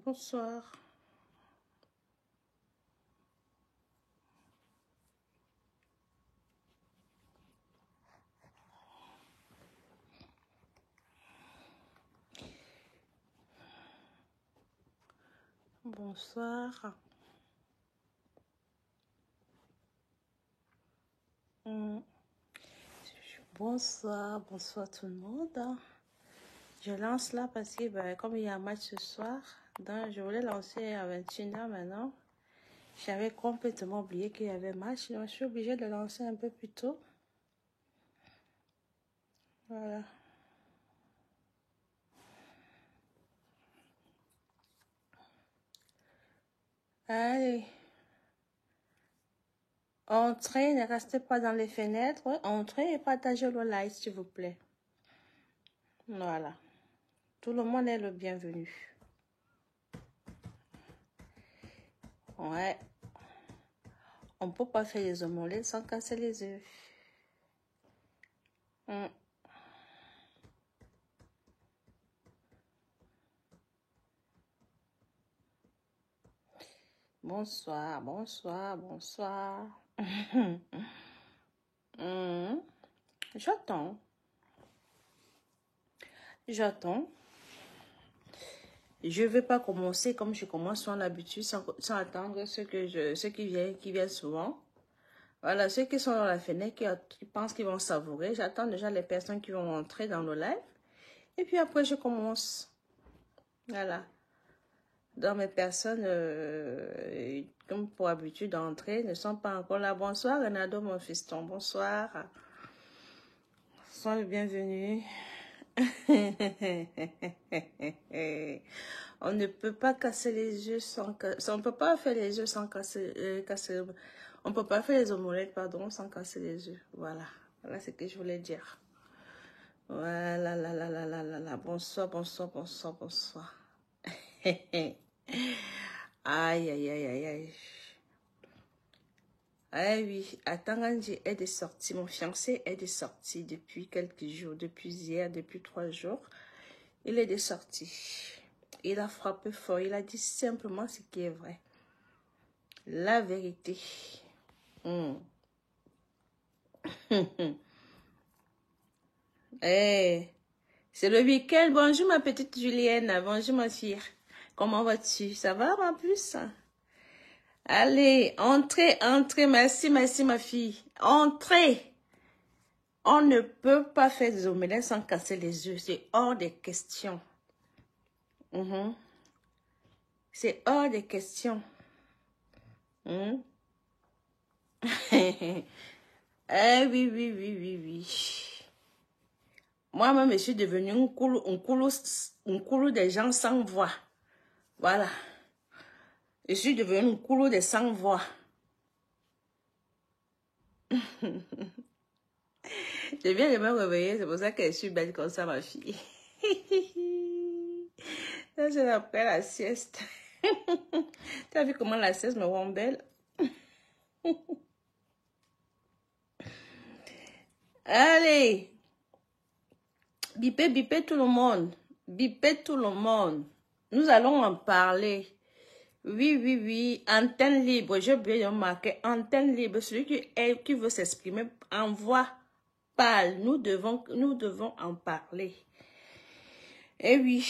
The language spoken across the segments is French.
Bonsoir. Bonsoir. Bonsoir, bonsoir tout le monde. Je lance là parce que comme il y a un match ce soir, donc je voulais lancer à 21h maintenant. J'avais complètement oublié qu'il y avait match, donc je suis obligée de lancer un peu plus tôt. Voilà. Allez. Entrez, ne restez pas dans les fenêtres. Entrez et partagez le live, s'il vous plaît. Voilà. Tout le monde est le bienvenu. Ouais. On ne peut pas faire les omelettes sans casser les œufs. Bonsoir, bonsoir, bonsoir. J'attends. J'attends. Je ne vais pas commencer comme je commence sans l'habitude, sans attendre ceux qui viennent souvent. Voilà, ceux qui sont dans la fenêtre, qui pensent qu'ils vont savourer. J'attends déjà les personnes qui vont entrer dans le live. Et puis après, je commence. Voilà. Dans mes personnes, comme pour habitude d'entrer, ne sont pas encore là. Bonsoir, Renado, mon fiston. Bonsoir. Sois le bienvenu. On ne peut pas casser les yeux sans casser. On ne peut pas faire les yeux sans casser. On ne peut pas faire les omelettes, pardon, sans casser les yeux. Voilà. Voilà ce que je voulais dire. Voilà, la. Bonsoir, bonsoir, bonsoir, bonsoir. Aïe, aïe, aïe, aïe, aïe. Ah oui, Atangandi est de sortie. Mon fiancé est de sortie depuis quelques jours, depuis hier, depuis 3 jours. Il est de sortie. Il a frappé fort. Il a dit simplement ce qui est vrai. La vérité. Hey, c'est le week-end. Bonjour ma petite Julienne. Bonjour ma fille. Comment vas-tu? Ça va ma puce? Allez, entrez, entrez. Merci, merci ma fille. Entrez. On ne peut pas faire des omelettes sans casser les œufs. C'est hors des questions. C'est hors des questions. Eh oui, oui, oui, oui, oui. Moi-même, je suis devenue un coulou des gens sans voix. Voilà. Je suis devenue un coulou des sans voix. Je viens de me réveiller, c'est pour ça que je suis belle comme ça, ma fille. Ça, c'est après la sieste. Tu as vu comment la sieste me rend belle? Allez. Bipez, bipez tout le monde. Bipez tout le monde. Nous allons en parler. Oui, oui, oui. Antenne libre. J'ai bien marqué. Antenne libre. Celui qui veut s'exprimer, envoie, parle. Nous devons en parler. Eh oui.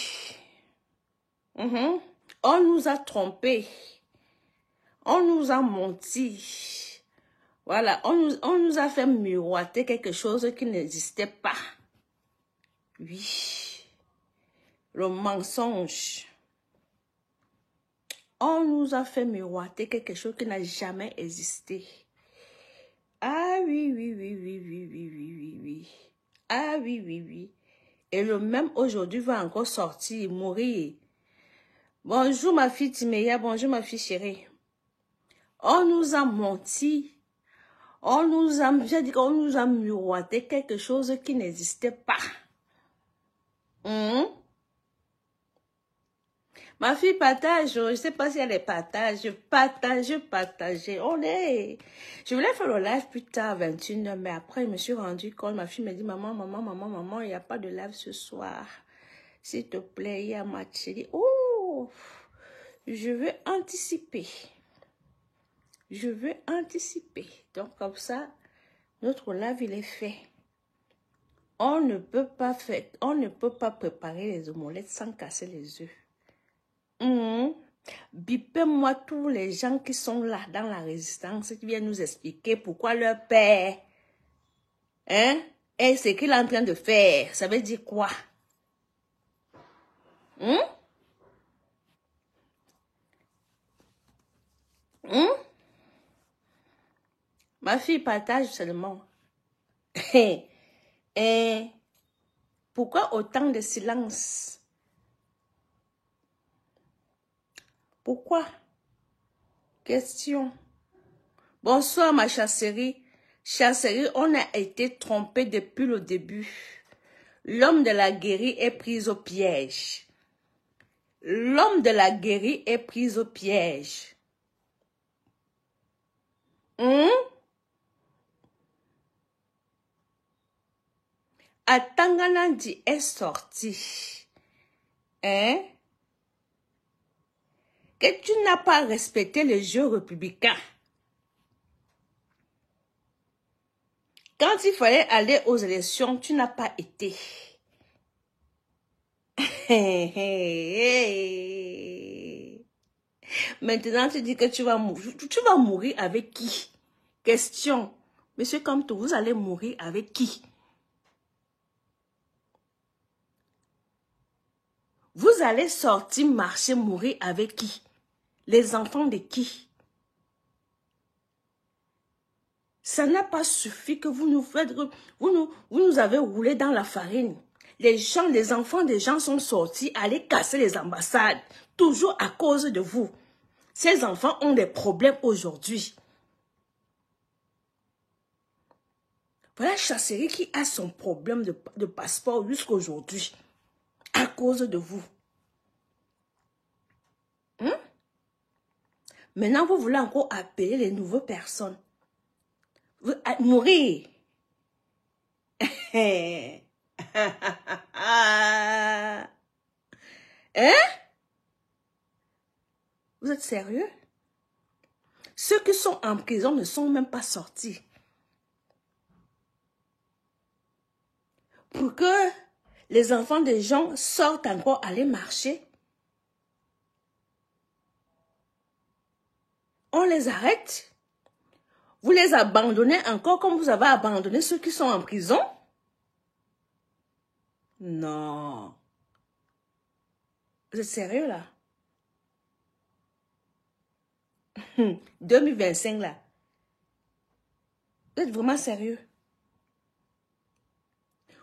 On nous a trompés. On nous a menti. Voilà. On nous a fait miroiter quelque chose qui n'existait pas. Oui. Le mensonge. On nous a fait miroiter quelque chose qui n'a jamais existé. Ah oui, oui, oui, oui, oui, oui, oui, oui, oui. Ah oui, oui, oui. Et le même aujourd'hui va encore sortir, mourir. Bonjour ma fille Timéa, bonjour ma fille chérie. On nous a menti. On nous a, j'ai dit qu'on nous a miroité quelque chose qui n'existait pas. Ma fille partage, je ne sais pas si elle est partage, partager. Je voulais faire le live plus tard, 21h, mais après, je me suis rendu compte, ma fille me dit, maman, il n'y a pas de live ce soir. S'il te plaît, il y a un match. J'ai dit, oh, je veux anticiper. Je veux anticiper. Donc, comme ça, notre live, il est fait. On ne peut pas préparer les omelettes sans casser les œufs. Bipez-moi tous les gens qui sont là dans la résistance, qui viennent nous expliquer pourquoi leur père, et ce qu'il est en train de faire, ça veut dire quoi? Ma fille partage seulement. Et pourquoi autant de silence? Pourquoi? Question. Bonsoir ma chasserie. Chasserie, on a été trompé depuis le début. L'homme de la guérie est pris au piège. L'homme de la guérie est pris au piège. Atanganandi est sorti. Que tu n'as pas respecté le jeu républicain. Quand il fallait aller aux élections, tu n'as pas été. Maintenant, tu dis que tu vas mourir. Tu vas mourir avec qui? Question. Monsieur Kamto, vous allez mourir avec qui? Vous allez sortir, marcher, mourir avec qui? Les enfants de qui? Ça n'a pas suffi que vous nous faites, vous nous avez roulé dans la farine. Les gens, les enfants des gens sont sortis, aller casser les ambassades, toujours à cause de vous. Ces enfants ont des problèmes aujourd'hui. Voilà Chasserie qui a son problème de passeport jusqu'à aujourd'hui, à cause de vous. Maintenant, vous voulez encore appeler les nouvelles personnes. Vous, mourir. Vous êtes sérieux? Ceux qui sont en prison ne sont même pas sortis. Pour que les enfants des gens sortent encore aller marcher, on les arrête. Vous les abandonnez encore comme vous avez abandonné ceux qui sont en prison? Non. Vous êtes sérieux là? 2025 là. Vous êtes vraiment sérieux?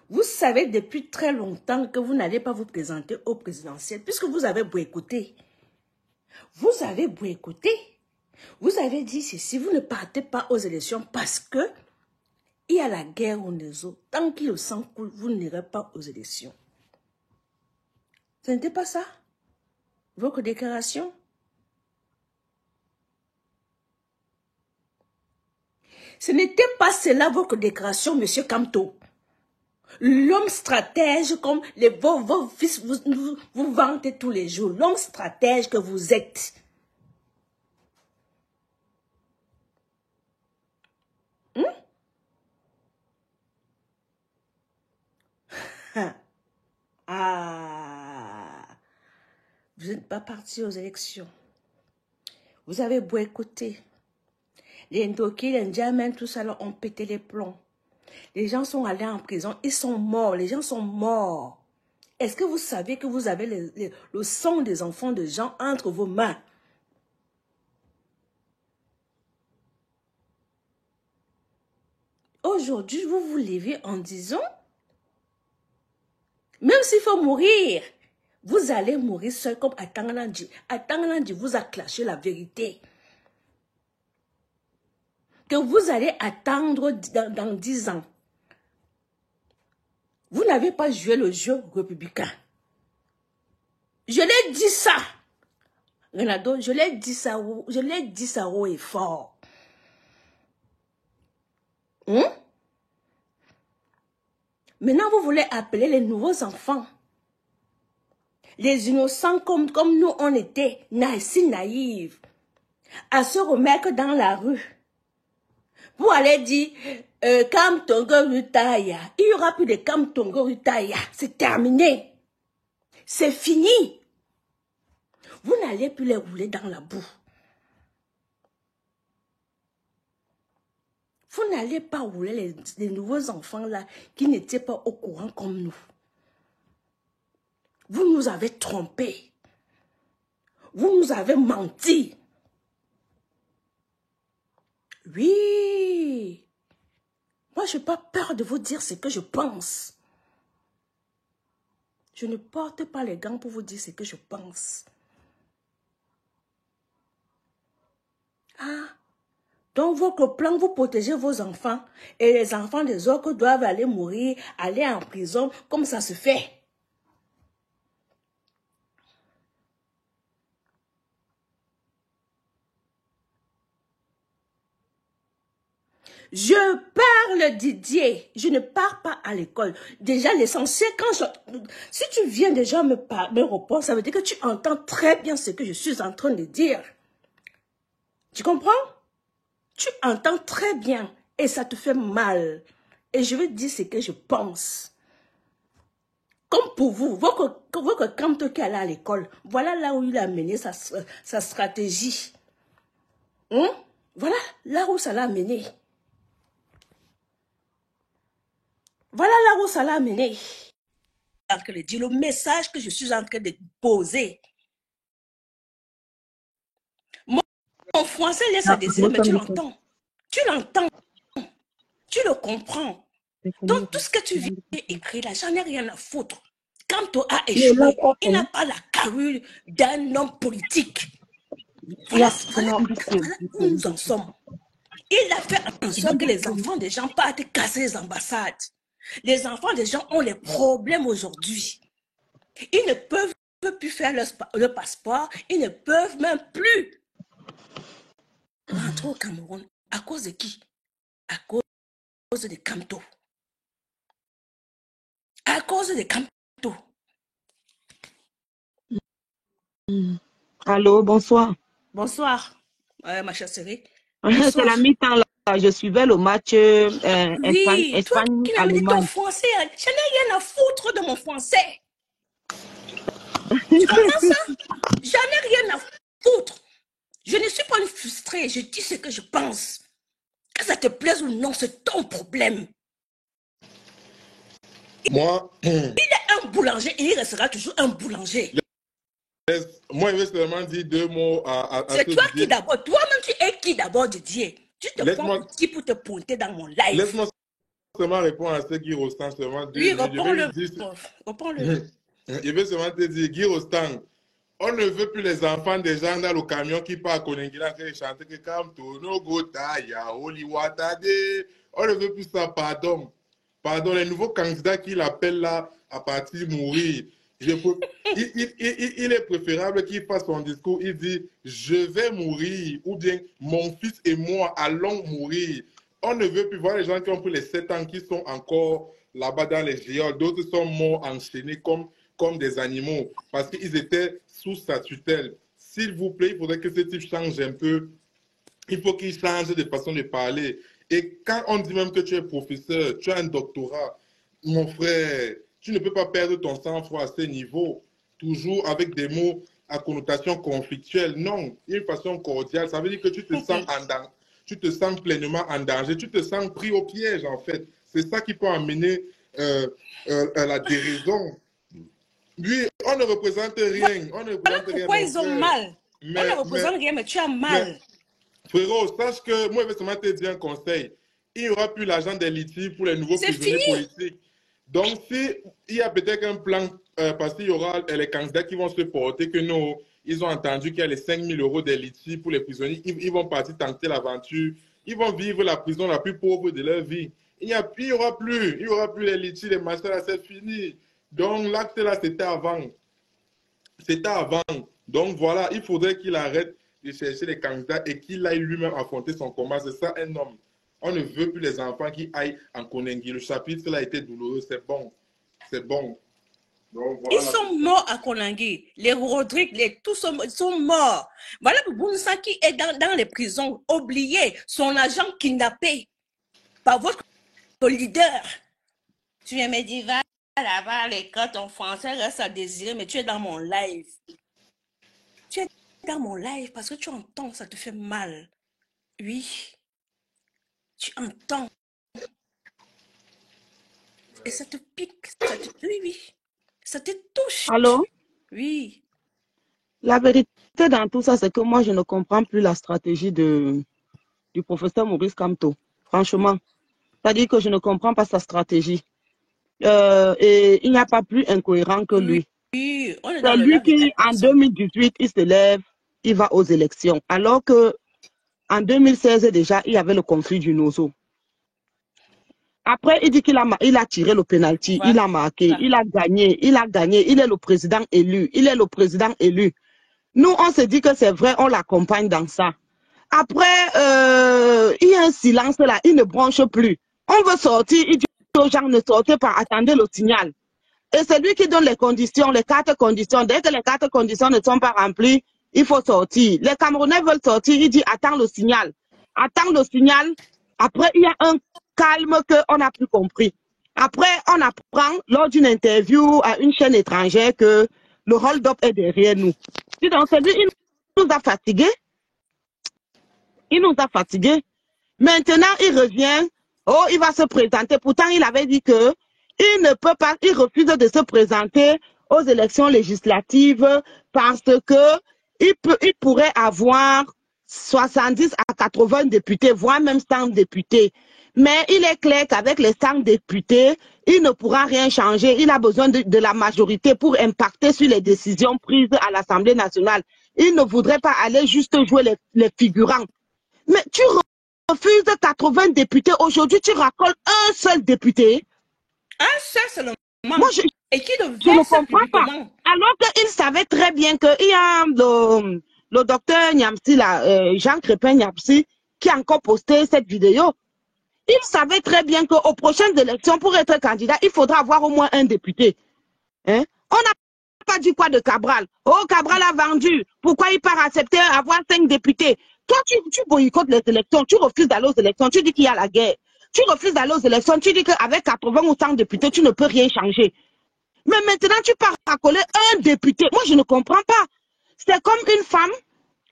Vous savez depuis très longtemps que vous n'allez pas vous présenter au présidentiel puisque vous avez boycotté. Vous avez boycotté. Vous avez dit ceci, vous ne partez pas aux élections parce que il y a la guerre au Nézo. Tant qu'il le sang coule, vous n'irez pas aux élections. Ce n'était pas ça, votre déclaration? Ce n'était pas cela votre déclaration, monsieur Kamto. L'homme stratège comme vos fils vous vantez tous les jours. L'homme stratège que vous êtes. Vous n'êtes pas parti aux élections. Vous avez boycotté. Les Ndoki, les Ndjamen, tout ça, là, ont pété les plombs. Les gens sont allés en prison. Ils sont morts. Les gens sont morts. Est-ce que vous savez que vous avez le sang des enfants de gens entre vos mains? Aujourd'hui, vous vous levez en disant Même s'il faut mourir, vous allez mourir seul comme Atanganandi. Atanganandi vous a clashé la vérité. Que vous allez attendre dans 10 ans. Vous n'avez pas joué le jeu républicain. Je l'ai dit ça. Renado, je l'ai dit ça haut et fort. Maintenant, vous voulez appeler les nouveaux enfants. Les innocents comme nous, on était si naïfs. À se remettre dans la rue. Vous allez dire, Kamtongo Rutaya. Il n'y aura plus de Kamtongo Rutaya. C'est terminé. C'est fini. Vous n'allez plus les rouler dans la boue. Vous n'allez pas rouler les nouveaux enfants là qui n'étaient pas au courant comme nous. Vous nous avez trompés. Vous nous avez menti. Oui. Moi, je n'ai pas peur de vous dire ce que je pense. Je ne porte pas les gants pour vous dire ce que je pense. Ah. Donc, votre plan, vous protégez vos enfants. Et les enfants des autres doivent aller mourir, aller en prison, comme ça se fait. Je parle Didier, je ne pars pas à l'école. Déjà, l'essentiel, si tu viens déjà me répondre, ça veut dire que tu entends très bien ce que je suis en train de dire. Tu comprends? Tu entends très bien et ça te fait mal. Et je vais dire ce que je pense. Comme pour vous, votre Kamto qui est allé à l'école, voilà là où il a mené sa stratégie. Voilà là où ça l'a mené. Voilà là où ça l'a mené. Le message que je suis en train de poser. Mon français laisse à désirer, mais tu l'entends. Tu l'entends. Tu le comprends. Donc, tout ce que tu viens écrire là, j'en ai rien à foutre. Kamto a échoué. Il n'a pas la carrure d'un homme politique. Voilà où nous en sommes. Il a fait en sorte que les enfants des gens partent casser les ambassades. Les enfants des gens ont les problèmes aujourd'hui. Ils ne peuvent plus faire le passeport. Ils ne peuvent même plus rentrer au Cameroun. À cause de qui? À cause de Kamto. À cause de Kamto. Allô, bonsoir. Bonsoir, ma chère série. C'est la mi-temps là. Je suivais le match oui, Espagne-Allemagne. toi qui m'as dit ton français, je n'ai rien à foutre de mon français. Tu comprends ça? J'en ai rien à foutre. Je ne suis pas une frustrée, je dis ce que je pense. Que ça te plaise ou non, c'est ton problème. Moi, il est un boulanger et il restera toujours un boulanger. Moi, je vais seulement dire 2 mots à c'est toi Didier. Qui d'abord, toi-même tu es qui d'abord Didier? Tu te prends qui pour te pointer dans mon live? Laisse-moi seulement répondre à ce Guy Rostand, seulement 2 oui, réponds-le. Je vais seulement te dire, Guy Rostand, on ne veut plus les enfants des gens dans le camion qui partent à Konengila qui chantent que Kamto, no Gotaya, Oliwatade. On ne veut plus ça, pardon. Pardon, les nouveaux candidats qu'il appelle là à partir de mourir. Il est préférable qu'il fasse son discours, il dit « Je vais mourir » ou bien « Mon fils et moi allons mourir ». On ne veut plus voir les gens qui ont pris les 7 ans, qui sont encore là-bas dans les géoles. D'autres sont morts, enchaînés comme des animaux parce qu'ils étaient sous sa tutelle. S'il vous plaît, il faudrait que ce type change un peu. Il faut qu'il change de façon de parler. Et quand on dit même que tu es professeur, tu as un doctorat, mon frère, tu ne peux pas perdre ton sang-froid à ce niveau, toujours avec des mots à connotation conflictuelle. Non, une façon cordiale, ça veut dire que tu te sens en danger, tu te sens pleinement en danger, tu te sens pris au piège en fait. C'est ça qui peut amener la déraison. Lui, on ne représente rien. On ne représente rien. Pourquoi ils ont mal? On ne représente rien, mais tu as mal. Frérot, sache que moi, je vais seulement te dire un conseil. Il n'y aura plus l'argent des litiges pour les nouveaux prisonniers politiques. Donc, il y a peut-être un plan, parce qu'il y aura les candidats qui vont se porter, que non, ils ont entendu qu'il y a les 5 000 € des litiges pour les prisonniers, ils vont partir tenter l'aventure, ils vont vivre la prison la plus pauvre de leur vie. Il n'y aura plus les litiges, les machins, là, c'est fini. Donc, l'acte là, c'était avant. C'était avant. Donc, voilà, il faudrait qu'il arrête de chercher les candidats et qu'il aille lui-même affronter son combat. C'est ça, un homme. On ne veut plus les enfants qui aillent en Koningui. Le chapitre là a été douloureux, c'est bon. C'est bon. Donc, voilà. Ils sont morts à Koningui. Les Rodrigue, tous sont morts. Voilà Bounsa qui est dans les prisons, oublié, son agent kidnappé par votre leader. Tu viens me dire, va là-bas, les cartes en français restent à désirer, mais tu es dans mon live. Tu es dans mon live parce que tu entends, ça te fait mal. Oui. Tu entends. Et ça te pique. Oui. Ça te touche. Allô? Oui. La vérité dans tout ça, c'est que moi, je ne comprends plus la stratégie du professeur Maurice Kamto. Franchement. C'est-à-dire que je ne comprends pas sa stratégie. Et il n'y a pas plus incohérent que lui. Oui, c'est lui qui, en 2018, il se lève, il va aux élections. Alors que en 2016, déjà, il y avait le conflit du Nozo. Après, il dit qu'il a tiré le penalty, il a marqué, il a gagné, il est le président élu, Nous, on se dit que c'est vrai, on l'accompagne dans ça. Après, il y a un silence là, il ne branche plus. On veut sortir, il dit aux gens ne sortez pas, attendez le signal. Et c'est lui qui donne les conditions, les 4 conditions. Dès que les 4 conditions ne sont pas remplies, il faut sortir. Les Camerounais veulent sortir, il dit attends le signal. Attends le signal. Après, il y a un calme qu'on n'a plus compris. Après, on apprend lors d'une interview à une chaîne étrangère que le hold-up est derrière nous. Donc, c'est lui, il nous a fatigués. Maintenant, il revient. Oh, il va se présenter. Pourtant, il avait dit que il ne peut pas, il refuse de se présenter aux élections législatives parce que il pourrait avoir 70 à 80 députés, voire même 100 députés. Mais il est clair qu'avec les 100 députés, il ne pourra rien changer. Il a besoin de la majorité pour impacter sur les décisions prises à l'Assemblée nationale. Il ne voudrait pas aller juste jouer les figurants. Mais tu refuses 80 députés. Aujourd'hui, tu raccoles un seul député. Un seul seulement. Moi, et qui je ne comprends pas. Alors qu'il savait très bien qu'il y a le docteur Niamsi, Jean Crépin Niamsi, qui a encore posté cette vidéo. Il savait très bien qu'aux prochaines élections, pour être candidat, il faudra avoir au moins un député. Hein? On n'a pas dit quoi de Cabral. Oh, Cabral a vendu. Pourquoi il part accepter avoir 5 députés? Toi, tu boycottes les élections, tu refuses d'aller aux élections, tu dis qu'il y a la guerre. Tu refuses d'aller aux élections, tu dis qu'avec 80 ou 100 députés, tu ne peux rien changer. Mais maintenant, tu pars à coller un député. Moi, je ne comprends pas. C'est comme une femme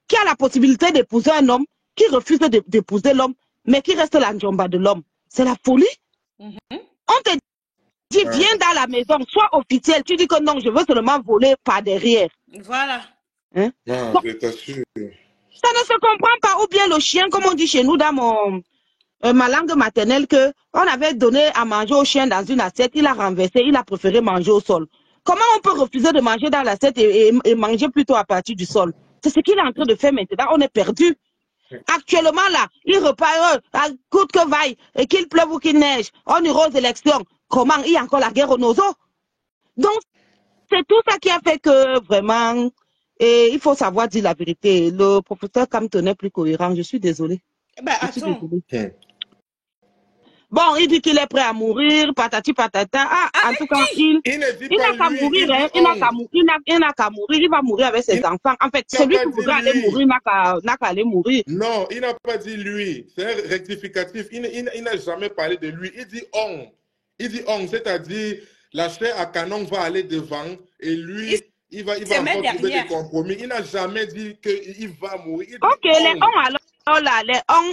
qui a la possibilité d'épouser un homme, qui refuse d'épouser l'homme, mais qui reste la njomba de l'homme. C'est la folie. On te dit, viens dans la maison, sois officiel. Tu dis que non, je veux seulement voler par derrière. Voilà. Hein? Non, je t'assure. Ça ne se comprend pas. Ou bien le chien, comme on dit chez nous dans ma langue maternelle, que on avait donné à manger au chien dans une assiette, il a renversé, il a préféré manger au sol. Comment on peut refuser de manger dans l'assiette et manger plutôt à partir du sol? C'est ce qu'il est en train de faire maintenant. On est perdu. Actuellement, là, il repart, coûte que vaille, et qu'il pleuve ou qu'il neige, on ira aux élections. Comment? Il y a encore la guerre au Nozo. Donc, c'est tout ça qui a fait que, vraiment, et il faut savoir dire la vérité. Le professeur Kamto n'est plus cohérent. Je suis désolée. Attends. Bon, il dit qu'il est prêt à mourir, patati patata. En tout cas, il n'a qu'à mourir, hein. Il n'a qu'à mourir, il va mourir avec ses enfants. En fait, celui qui voudrait aller mourir n'a qu'à aller mourir. Non, il n'a pas dit lui. C'est un rectificatif. Il n'a jamais parlé de lui. Il dit on. Il dit on, c'est-à-dire la chair à canon va aller devant et lui, il va encore trouver des compromis. Il n'a jamais dit qu'il va mourir. Ok, les on alors. Oh là,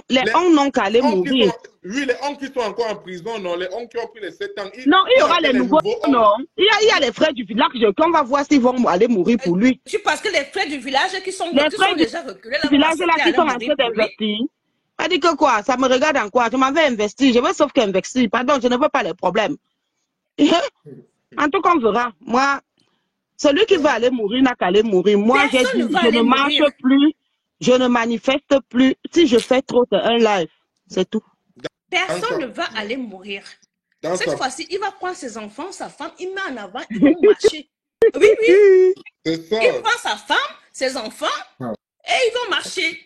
les on n'ont qu'à aller mourir. Oui, les on qui sont encore en prison, non, les on qui ont pris les 7 ans. Non, il y aura les nouveaux, non. Il y a les frères du village qu'on va voir s'ils vont aller mourir pour lui. Parce que les frères du village qui sont déjà reculés, les village là qui sont en train d'investir. Elle dit que quoi? Ça me regarde en quoi? Je m'avais investi, je veux sauf qu'investir. Pardon, je ne veux pas les problèmes. En tout cas, on verra. Moi, celui qui va aller mourir n'a qu'à aller mourir. Moi, j'ai dit, je ne marche plus, je ne manifeste plus. Si je fais trop, c'est un live. C'est tout. Personne ne va aller mourir. Cette fois-ci, il va prendre ses enfants, sa femme, il met en avant, ils vont marcher. Oui, oui. C'est ça. Il prend sa femme, ses enfants, et ils vont marcher.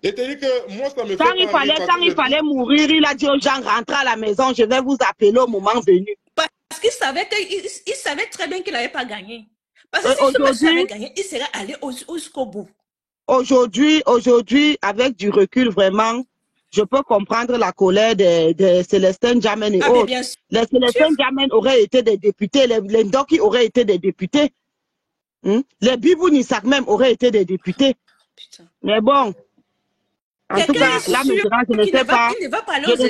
Et te dis que moi, ça me quand il fallait mourir, il a dit aux gens, rentrez à la maison, je vais vous appeler au moment venu. Parce qu'il savait, il savait très bien qu'il n'avait pas gagné. Parce que si ce monsieur avait gagné, il serait allé jusqu'au bout. Aujourd'hui, avec du recul, vraiment, je peux comprendre la colère de Célestin Djamène et autres. Les Célestin Djamène auraient été des députés, les Ndoki auraient été des députés. Les Bibou Nissak même auraient été des députés. Putain. Mais bon, en tout cas, là maintenant, je ne sais pas. Je ne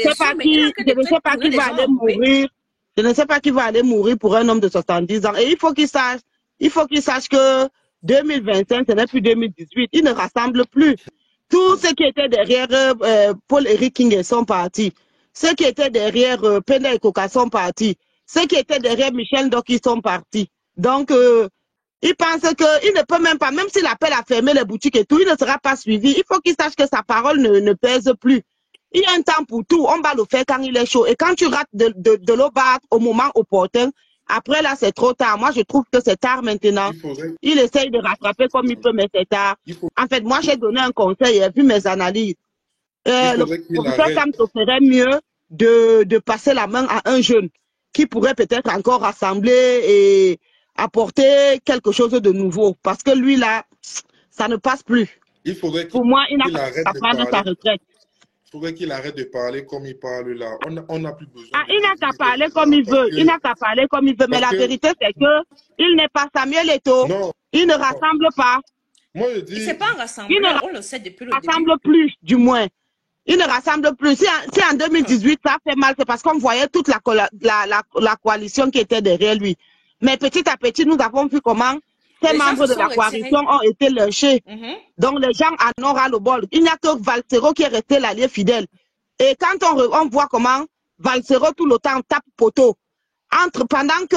sais pas qui va aller mourir. Je ne sais pas qui va aller mourir pour un homme de 70 ans. Et il faut qu'il sache que 2025, ce n'est plus 2018. Il ne rassemble plus. Tous ceux qui étaient derrière Paul-Éric King sont partis. Ceux qui étaient derrière Penda et Coca sont partis. Ceux qui étaient derrière Michel Ndoki sont partis. Donc, il pense qu'il ne peut même pas, même s'il appelle à fermer les boutiques et tout, il ne sera pas suivi. Il faut qu'il sache que sa parole ne pèse plus. Il y a un temps pour tout. On va le faire quand il est chaud. Et quand tu rates de l'eau battre au moment opportun, après là, c'est trop tard. Moi, je trouve que c'est tard maintenant. Il essaye de rattraper comme il peut, mais c'est tard. En fait, moi, j'ai donné un conseil et vu mes analyses. Le professeur Kamto ferait mieux de passer la main à un jeune qui pourrait peut-être encore rassembler et apporter quelque chose de nouveau. Parce que lui, là, ça ne passe plus. Pour moi, il n'a pas prendre sa retraite. Il faudrait qu'il arrête de parler comme il parle là. On n'a plus besoin. Il n'a qu'à parler comme il veut. Il n'a qu'à parler comme il veut. Mais la vérité, c'est que il n'est pas Samuel Eto'o. Il ne rassemble pas. Moi, je dis. C'est pas un rassembleur. On le sait depuis le début. Il ne rassemble plus, du moins. Il ne rassemble plus. Si en 2018, ça fait mal, c'est parce qu'on voyait toute la coalition qui était derrière lui. Mais petit à petit, nous avons vu comment ces membres de la coalition ont été lynchés. Donc, les gens en ont ras le bol. Il n'y a que Valsero qui est resté l'allié fidèle. Et quand on voit comment Valsero tout le temps tape poteau, pendant que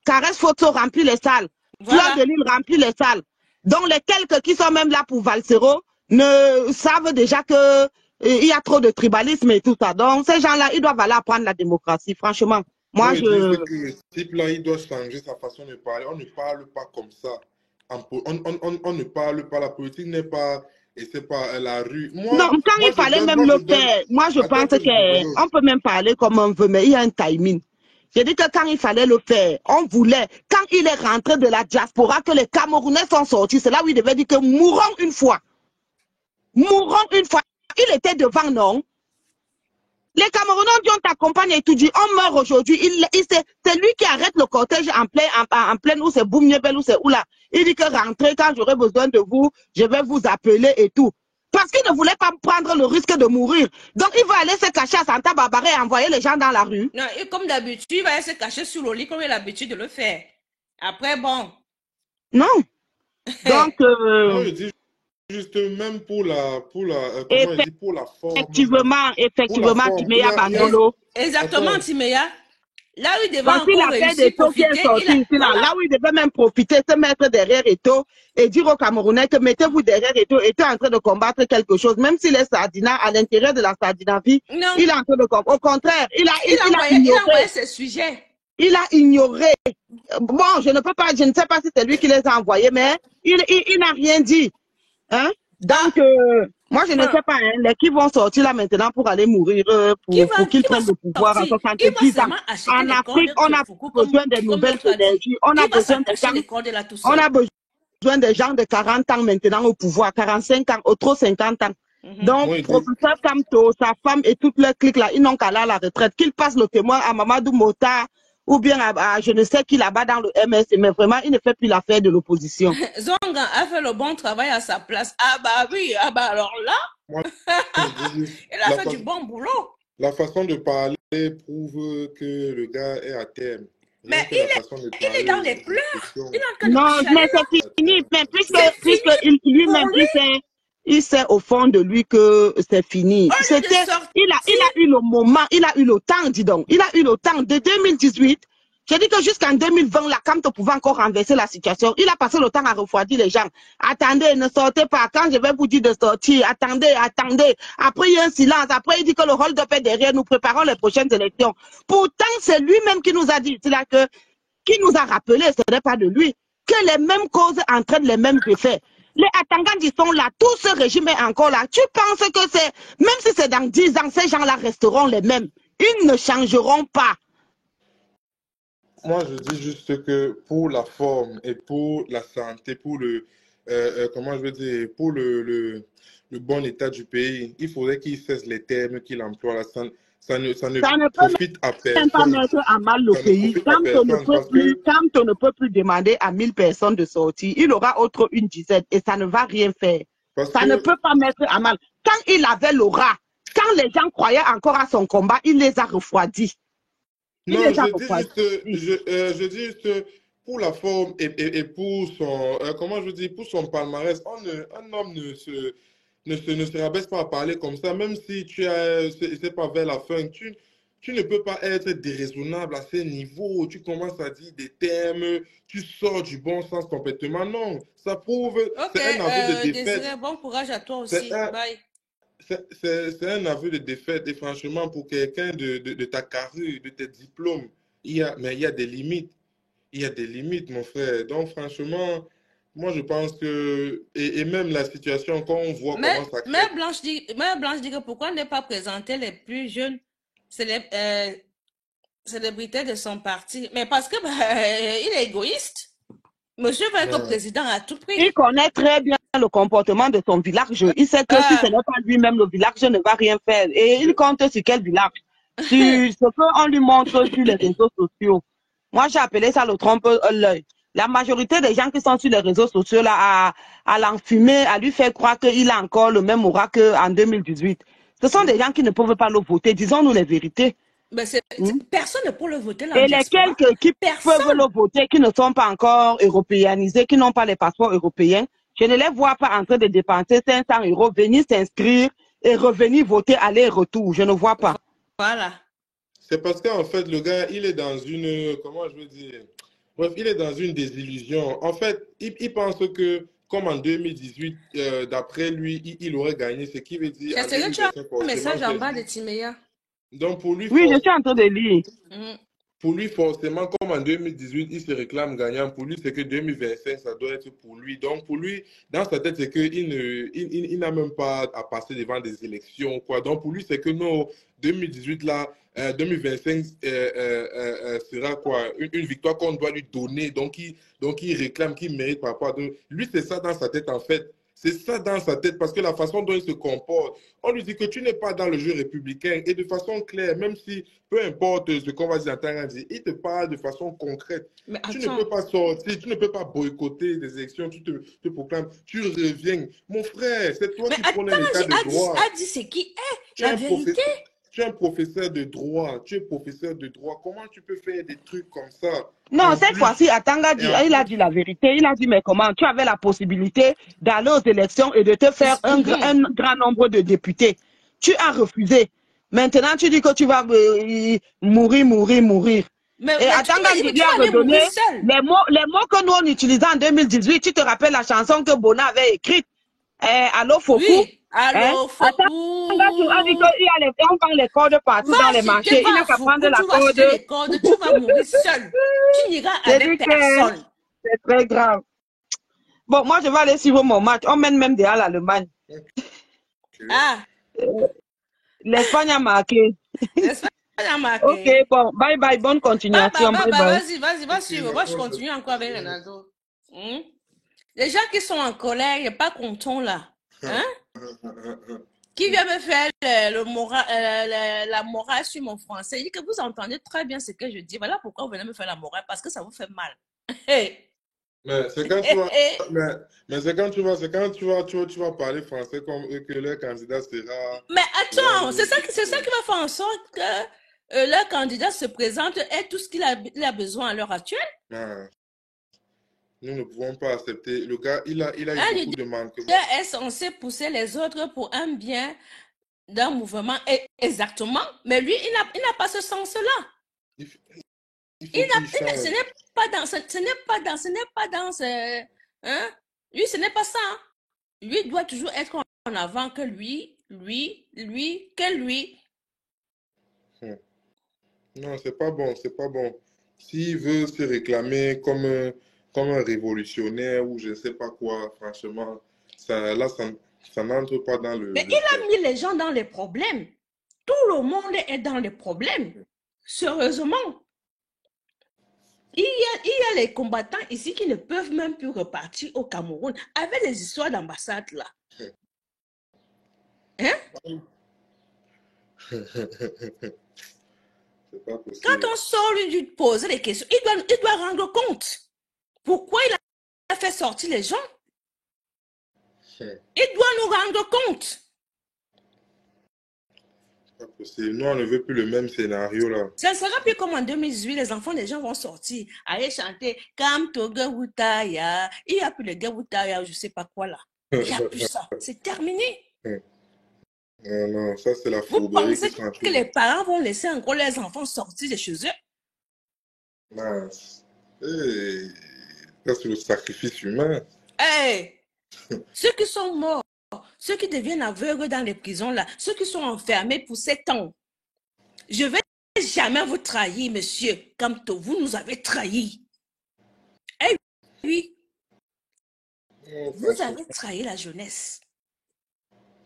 Caresse Photo remplit les salles, Fleur de Lille remplit les salles. Donc, les quelques qui sont même là pour Valsero ne savent déjà que il y a trop de tribalisme et tout ça. Donc, ces gens-là, ils doivent aller apprendre la démocratie, franchement. Moi, je dis que ce type-là, il doit changer sa façon de parler. On ne parle pas comme ça. On ne parle pas. La politique n'est pas... Et c'est pas la rue. Il fallait même le faire. Moi, je pense qu'on peut même parler comme on veut, mais il y a un timing. J'ai dit que quand il fallait le faire, on voulait, quand il est rentré de la diaspora, que les Camerounais sont sortis, c'est là où il devait dire que mourons une fois. Mourons une fois. Il était devant, non? Les Camerounais ont t'accompagne et tout dit, on meurt aujourd'hui. C'est lui qui arrête le cortège en pleine où c'est Boumniebel, où c'est où là. Il dit que rentrez quand j'aurai besoin de vous, je vais vous appeler et tout. Parce qu'il ne voulait pas prendre le risque de mourir. Donc il va aller se cacher à Santa Barbara et envoyer les gens dans la rue. Non, et comme d'habitude, il va aller se cacher sous le lit comme il a l'habitude de le faire. Après, bon. Non. Donc, moi, je dis juste même pour la forme. Effectivement, Timéa Bandolo. Exactement, Timéa. Là où il devait encore là où il devait même profiter, se mettre derrière Eto'o et dire aux Camerounais que mettez-vous derrière Eto'o est en train de combattre quelque chose, même s'il est Sardina, à l'intérieur de la Sardinavie, il est en train de combattre. Au contraire, il a ignoré ce sujet. Il a ignoré. Bon, je ne sais pas si c'est lui qui les a envoyés, mais il n'a rien dit. Hein? Donc, moi, je ne sais pas, hein, qui vont sortir là maintenant pour aller mourir, pour qu'ils prennent le pouvoir à 70 ans. En Afrique, on a besoin de nouvelles énergies. On a besoin des gens de 40 ans maintenant au pouvoir, 45 ans, au trop 50 ans. Donc, professeur Kamto, sa femme et toute leur clique là, ils n'ont qu'à aller à la retraite. Qu'ils passent le témoin à Mamadou Mota ou bien à je ne sais qui là-bas dans le MS, mais vraiment, il ne fait plus l'affaire de l'opposition. Zonga a fait le bon travail à sa place. Ah bah oui, ah bah alors là, il a fait du bon boulot. La façon de parler prouve que le gars est à terme. Mais il est dans les pleurs. Non, mais c'est fini. Mais puisque lui-même, il sait au fond de lui que c'est fini. Il a eu le moment, il a eu le temps, dis donc. Il a eu le temps de 2018. Je dis que jusqu'en 2020, la CAMTO pouvait encore renverser la situation. Il a passé le temps à refroidir les gens. Attendez, ne sortez pas. Quand je vais vous dire de sortir, attendez. Après, il y a un silence. Après, il dit que le rôle de paix derrière, nous préparons les prochaines élections. Pourtant, c'est lui-même qui nous a dit, qui nous a rappelé, ce n'est pas de lui, que les mêmes causes entraînent les mêmes effets. Les Atangandis sont là, tout ce régime est encore là. Tu penses que c'est, même si c'est dans 10 ans, ces gens-là resteront les mêmes. Ils ne changeront pas. Moi, je dis juste que pour la forme et pour la santé, pour le, comment je veux dire, pour le bon état du pays, il faudrait qu'il cesse les termes qu'il emploie là. Ça ne profite à personne. Pas mettre à mal le pays. Quand on ne peut plus demander à 1000 personnes de sortir, il aura autre une dizaine et ça ne va rien faire. Ne peut pas mettre à mal. Quand il avait l'aura, quand les gens croyaient encore à son combat, il les a refroidis. Non, je dis juste pour la forme et pour son, comment je dis, pour son palmarès, un homme ne se rabaisse pas à parler comme ça, même si c'est pas vers la fin, tu ne peux pas être déraisonnable à ce niveau, tu commences à dire des termes, tu sors du bon sens complètement, non, ça prouve, c'est un aveu de défaite. Désiré, bon courage à toi aussi, bye. C'est un aveu de défaite et franchement, pour quelqu'un de ta carrure, de tes diplômes, mais il y a des limites. Il y a des limites, mon frère. Donc, franchement, moi, je pense que... Et même la situation, quand on voit comment ça crée... Mère Blanche dit que pourquoi ne pas présenter les plus jeunes célébrités de son parti? Mais parce que il est égoïste. Monsieur veut être président à tout prix. Il connaît très bien le comportement de son village. Il sait que si ce n'est pas lui-même, le village ne va rien faire. Et il compte sur quel village? Sur ce qu'on lui montre sur les réseaux sociaux. Moi, j'ai appelé ça le trompe-l'œil. La majorité des gens qui sont sur les réseaux sociaux, là, à l'enfumer, à lui faire croire qu'il a encore le même aura qu'en 2018. Ce sont des gens qui ne peuvent pas le voter. Disons-nous les vérités. Mais personne ne peut le voter là. Et les quelques qui peuvent le voter, qui ne sont pas encore européanisés, qui n'ont pas les passeports européens, je ne les vois pas en train de dépenser 500 €, venir s'inscrire et revenir voter aller-retour. Je ne vois pas. Voilà. C'est parce qu'en fait, le gars, il est dans une, comment je veux dire, bref, il est dans une désillusion. En fait, il pense que, comme en 2018, d'après lui, il aurait gagné, ce qui veut dire... Est-ce que tu as un message en bas de Timéa? Donc pour lui, oui, je suis en train de lire. Pour lui, forcément, comme en 2018, il se réclame gagnant. Pour lui, c'est que 2025, ça doit être pour lui. Donc pour lui, dans sa tête, c'est qu'il n'a même pas à passer devant des élections, quoi. Donc pour lui, c'est que non, 2018 là, 2025 sera quoi, une victoire qu'on doit lui donner. Donc il réclame, qu'il mérite par rapport à... Lui, c'est ça dans sa tête en fait. C'est ça dans sa tête, parce que la façon dont il se comporte, on lui dit que tu n'es pas dans le jeu républicain, et de façon claire, même si, peu importe ce qu'on va dire, il te parle de façon concrète. Tu ne peux pas sortir, tu ne peux pas boycotter des élections, tu te proclames, tu reviens. Mon frère, c'est toi qui prenais l'état de droit. Adi, c'est qui est la vérité? Tu es un professeur de droit, Comment tu peux faire des trucs comme ça? Non, cette fois-ci, Atanga il a dit la vérité. Il a dit, mais comment? Tu avais la possibilité d'aller aux élections et de te faire un grand nombre de députés. Tu as refusé. Maintenant, tu dis que tu vas mourir. Et Atanga lui a redonné les mots que nous on utilisait en 2018. Tu te rappelles la chanson que Bona avait écrite? Allô, Fokou? Oui, allô, Fokou. On dit qu'on prend les cordes partout dans les marchés. Il n'a qu'à prendre la corde. Tu vas mourir seul. Tu n'iras avec personne. C'est très grave. Bon, moi, je vais aller suivre mon match. On mène même déjà l'Allemagne. L'Espagne a marqué. Ok, bon, bye bye, bonne continuation. Vas-y, va suivre. Moi, je continue encore avec Ronaldo. Les gens qui sont en colère, il n'y a pas content là. Hein? Qui vient me faire la morale sur mon français? Il dit que vous entendez très bien ce que je dis. Voilà pourquoi vous venez me faire la morale, parce que ça vous fait mal. Mais c'est quand tu vas, tu vas parler français comme que leur candidat sera. Mais attends, c'est ça qui va faire en sorte que leur candidat se présente et tout ce qu'il a besoin à l'heure actuelle. Nous ne pouvons pas accepter. Le gars, il a eu Un beaucoup de leader manquements. est censé pousser les autres pour un bien d'un mouvement. Exactement. Mais lui, il n'a pas ce sens-là. Il faut qu'il change. Ce n'est pas dans... Ce n'est pas dans... Hein? Lui, ce n'est pas ça. Lui doit toujours être en avant que lui, que lui. Non, c'est pas bon, c'est pas bon. S'il veut se réclamer comme un révolutionnaire ou je ne sais pas quoi, franchement, ça n'entre pas dans Mais le il fait. a mis les gens dans les problèmes. Tout le monde est dans les problèmes. Sérieusement. Il y a les combattants ici qui ne peuvent même plus repartir au Cameroun avec les histoires d'ambassade là. Hein? C'est pas possible. Quand on sort lui poser des questions, il doit rendre compte. Pourquoi il a fait sortir les gens? Il doit nous rendre compte. C'est pas possible. Nous, on ne veut plus le même scénario là. Ça ne sera plus comme en 2018, les enfants des gens vont sortir, aller chanter Kamto Gawutaya. Il n'y a plus de Gawutaya, je ne sais pas quoi là. Il n'y a plus ça. C'est terminé. Non, non, ça c'est la Vous fourberie pensez qui sont en que les parents vont laisser encore les enfants sortir de chez eux? mince. Hey, ça c'est le sacrifice humain. Hey, ceux qui sont morts, ceux qui deviennent aveugles dans les prisons là, ceux qui sont enfermés pour 7 ans, je ne vais jamais vous trahir, monsieur Kamto. Vous nous avez trahis. Eh oui, Non, vous avez trahi la jeunesse.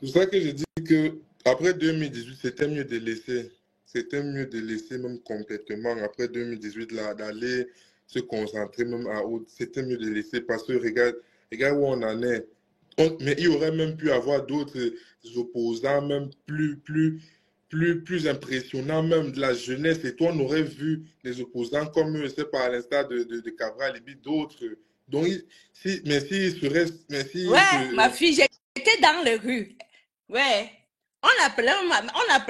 c'est pour ça que je dis que après 2018, c'était mieux de laisser. C'était mieux de laisser même complètement après 2018 là, d'aller se concentrer même à autre. C'était mieux de laisser parce que regarde où on en est. Mais il aurait même pu avoir d'autres opposants, même plus impressionnants, même de la jeunesse. Et toi, on aurait vu les opposants comme, je sais pas, à l'instar de Cabral et puis d'autres. Donc, mais s'il serait, mais si, Ouais, ma fille, j'étais dans les rues. Ouais. On appelait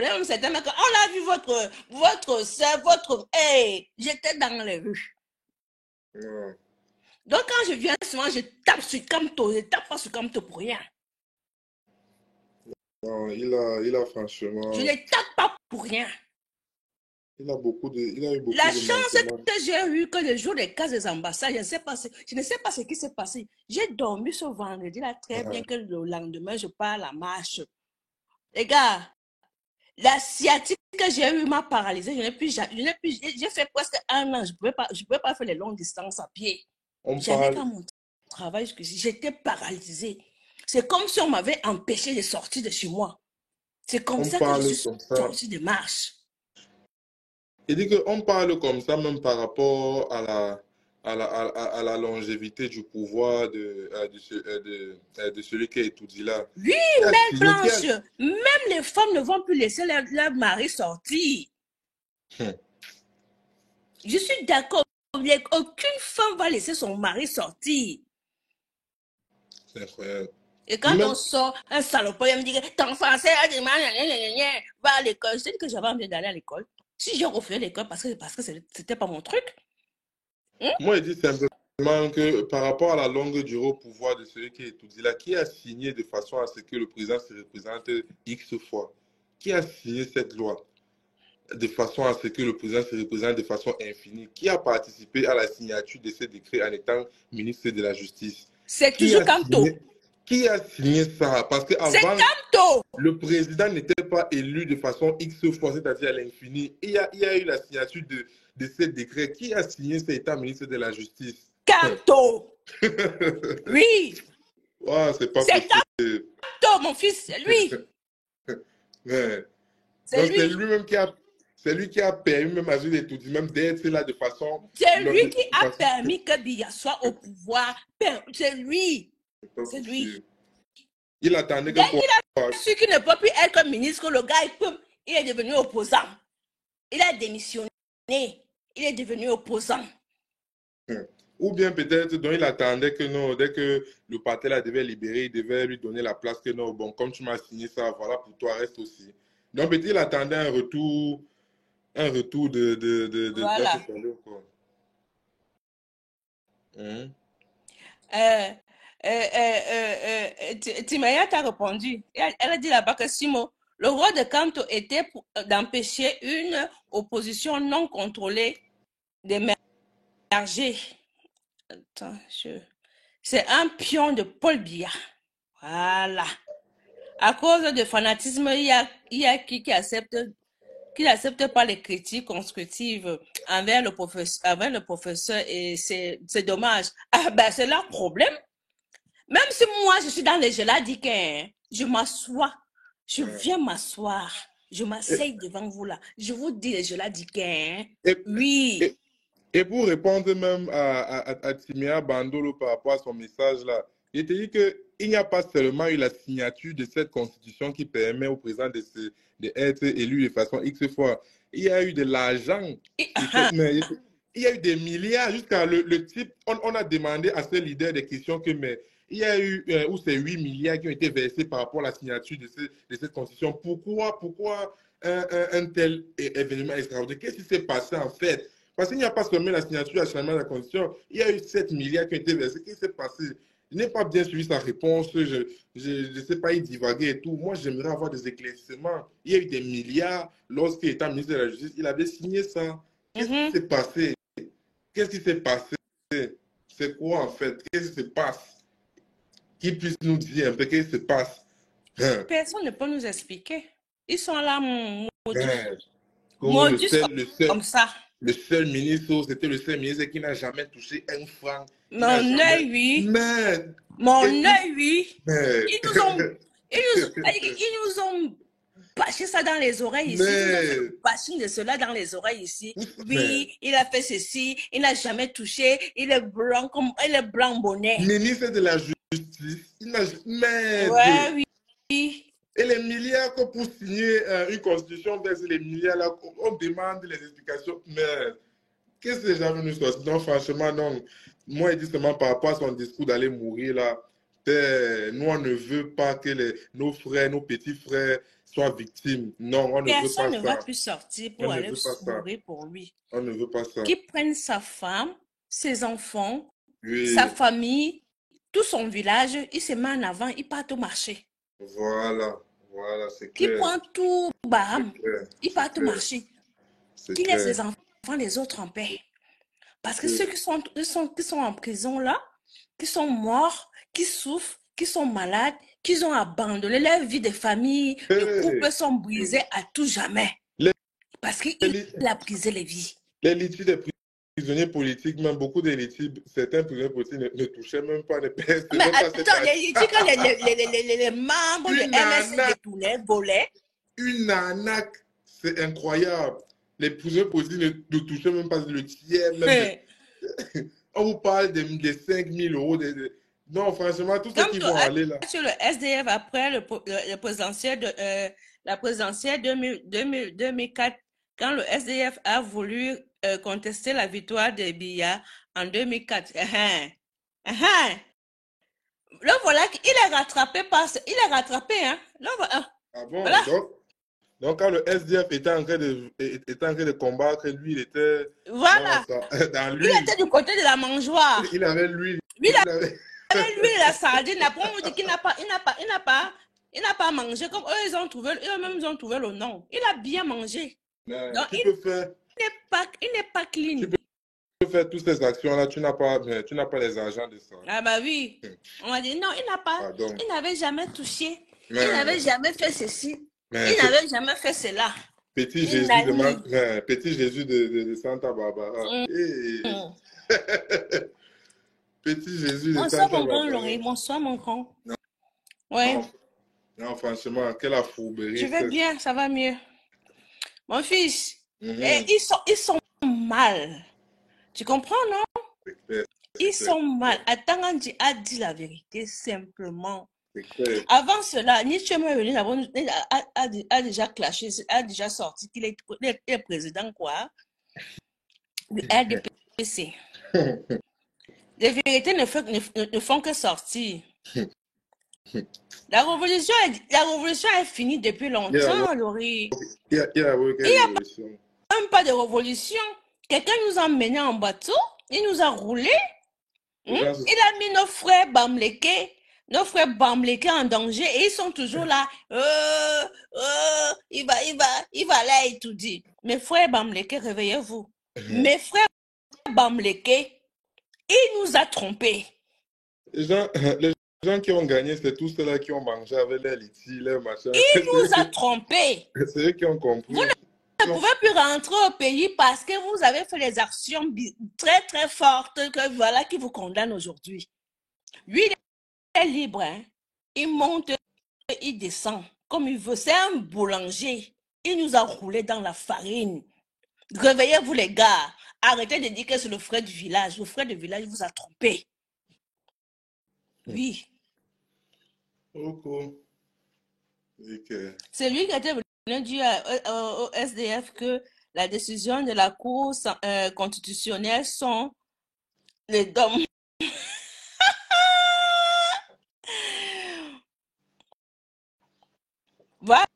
un certain mec. On a vu votre soeur, Hey, j'étais dans les rues. non. Donc, quand je viens souvent, je tape sur Kamto. Je tape pas sur Kamto pour rien. Non, il a franchement, Je ne tape pas pour rien. il a eu beaucoup La de chance manquements. que j'ai eue que le jour des cas des ambassades, je ne sais pas ce qui s'est passé. J'ai dormi ce vendredi là très bien que le lendemain, je pars à la marche. Les gars, la sciatique que j'ai eue m'a paralysée. J'ai fait presque 1 an. Je ne pouvais pas faire les longues distances à pied. On J'allais parle, qu'à mon travail jusqu'ici. J'étais paralysée. C'est comme si on m'avait empêché de sortir de chez moi. C'est comme on ça que je parle suis comme ça. sortie de marche. Il dit qu'on parle comme ça même par rapport à la longévité du pouvoir de celui qui est étudié là. Oui, Mère Blanche, même les femmes ne vont plus laisser leur mari sortir. Je suis d'accord. Aucune femme va laisser son mari sortir. C'est incroyable. Et quand on sort, un salopard, il me dit que ton français, va à l'école. Je sais que j'avais envie d'aller à l'école. Si j'ai refusé l'école parce que c'était pas mon truc. Moi, il dit simplement que par rapport à la longue durée au pouvoir de celui qui est étudié là, qui a signé de façon à ce que le président se représente X fois? Qui a signé cette loi de façon à ce que le président se représente de façon infinie? Qui a participé à la signature de ces décrets en étant ministre de la Justice? C'est toujours Kamto. Qui a signé ça? Parce qu'avant, le président n'était pas élu de façon X fois, c'est-à-dire à l'infini. Il y a eu la signature de ces décrets. Qui a signé cet état ministre de la Justice? Kamto. Oui. Wow, c'est pas possible. C'est Kamto, mon fils, c'est lui. Ouais. C'est lui-même c'est lui qui a permis même à Jules Étoudi même d'être là de façon... C'est lui qui a permis que Biya soit au pouvoir. C'est lui. C'est lui. Il attendait que... Il a su qu'il ne peut plus être ministre, le gars, il est devenu opposant. Il a démissionné. Il est devenu opposant. Ou bien peut-être donc il attendait que non, dès que le parti la devait libérer, il devait lui donner la place que non, bon, comme tu m'as signé ça, voilà, pour toi, reste aussi. Donc peut-être il attendait un retour de voilà. Timaya t'a répondu. Elle a dit là-bas que Simo, le rôle de Kanto était d'empêcher une opposition non contrôlée d'émerger. Attends, c'est un pion de Paul Biya. Voilà. À cause de fanatisme, il y a qui n'accepte pas les critiques constructives envers le professeur et c'est dommage. Ah ben, c'est leur problème. Même si moi, je suis dans les geladiques, je m'assois, je viens m'asseoir, je m'asseye devant vous là. Je vous dis les geladiques, oui. Et pour répondre même à Timea Bandolo par rapport à son message là, il te dit qu'il n'y a pas seulement eu la signature de cette constitution qui permet au président d'être élu de façon X fois. Il y a eu de l'argent. Il y a eu des milliards jusqu'à le type. On a demandé à ce leader des questions que mais il y a eu où c'est 8 milliards qui ont été versés par rapport à la signature de cette constitution. Pourquoi un tel événement extraordinaire? Qu'est-ce qui s'est passé en fait? Parce qu'il n'y a pas seulement la signature à changement de la constitution, il y a eu 7 milliards qui ont été versés. Qu'est-ce qui s'est passé? Je n'ai pas bien suivi sa réponse, je ne sais pas, il divaguait et tout. Moi, j'aimerais avoir des éclaircissements. Il y a eu des milliards. Lorsqu'il était ministre de la Justice, il avait signé ça. Qu'est-ce qui s'est passé? Qu'est-ce qui s'est passé? C'est quoi en fait? Qu'est-ce qui se passe? Qui puisse nous dire un peu qu'est-ce qui se passe? Personne ne peut nous expliquer. Ils sont là, comme ça. Le seul ministre, c'était le seul ministre qui n'a jamais touché un franc. Mon œil, oui. Mon œil, oui. Ils nous ont bâché ça dans les oreilles ici. Ils nous ont bâché de cela dans les oreilles ici. Oui, il a fait ceci. Il n'a jamais touché. Il est blanc comme il est blanc bonnet. Ministre de la Justice. Il n'a jamais. Ouais, oui. Et les milliards que pour signer une constitution, les milliards là, on demande les explications. Mais qu'est-ce que les gens nous sortent? Non, franchement, non. Moi, il dit seulement par rapport à son discours d'aller mourir là. Nous, on ne veut pas que nos frères, nos petits frères soient victimes. Non, on ne veut pas ça. Personne ne va plus sortir pour aller mourir pour lui. On ne veut pas ça. Qu'il prenne sa femme, ses enfants, sa famille, tout son village, il se met en avant, il part au marché. Voilà, c'est clair. Qui prend tout Baham, il part au marché. Qui laisse les enfants, les autres en paix. Parce que ceux qui sont en prison là, qui sont morts, qui souffrent, qui sont malades, qui ont abandonné leur vie de famille, les couples sont brisés à tout jamais. Parce qu'il a brisé les vies. Les litiges des prisonniers politiques, même beaucoup de litiges, certains prisonniers politiques ne touchaient même pas les personnes. Mais attends, les litiges, quand les membres de MSC détournaient, volaient. Une arnaque, c'est incroyable. Les prisonniers politiques ne touchaient même pas le tiers. On vous parle de 5 000 euros. Non, franchement, tous ceux qui vont aller là. Sur le SDF, après la présidentielle 2004, quand le SDF a voulu contester la victoire de Biya en 2004, là, voilà, il est rattrapé hein. Là, ah bon, voilà. Donc, quand le SDF était en train de combattre, lui, il était... Voilà. Dans lui. Il était du côté de la mangeoire. Il avait l'huile. Lui, il avait la sardine. Après, on dit qu'il n'a pas mangé. Comme eux, eux-mêmes, ils ont trouvé le nom. Il a bien mangé. Donc, il n'est pas clean. Tu peux faire toutes ces actions-là, tu n'as pas les argents de ça. Ah bah oui. On a dit non, il n'avait jamais touché. Il n'avait jamais fait ceci. Il n'avait jamais fait cela. Petit Jésus de Santa Barbara. Petit Jésus de Santa Barbara. Bonsoir mon grand Laurie, bonsoir mon grand. Ouais. Non, franchement, quelle affourberie. Je vais bien, ça va mieux. Mon fils, ils sont mal. Tu comprends, non? Ils sont mal. Atangandi a dit la vérité simplement. Avant cela, Nietzsche a déjà clashé, a déjà sorti qu'il est président quoi du RDPC. Les vérités ne font que sortir. La révolution est finie depuis longtemps, Laurie. Il n'y a même pas de révolution. Quelqu'un nous a emmenés en bateau, il nous a roulé. Il a mis nos frères Bamleke en danger et ils sont toujours là. Il va là étudier. Mes frères Bamleke, réveillez-vous. Mes frères Bamleke, il nous a trompés. Les gens qui ont gagné, c'est tous ceux-là qui ont mangé avec les litis, les machins. Il nous a trompés. C'est eux qui ont compris. Vous ne pouvez plus rentrer au pays parce que vous avez fait des actions très très fortes que voilà qui vous condamnent aujourd'hui. Lui, il est libre. Hein? Il monte, il descend comme il veut. C'est un boulanger. Il nous a roulé dans la farine. Réveillez-vous les gars. Arrêtez de dire que c'est le frère du village. Le frère du village vous a trompé. Oui. Okay. C'est lui qui a été venu dire au SDF que la décision de la Cour constitutionnelle sont les dômes. Voilà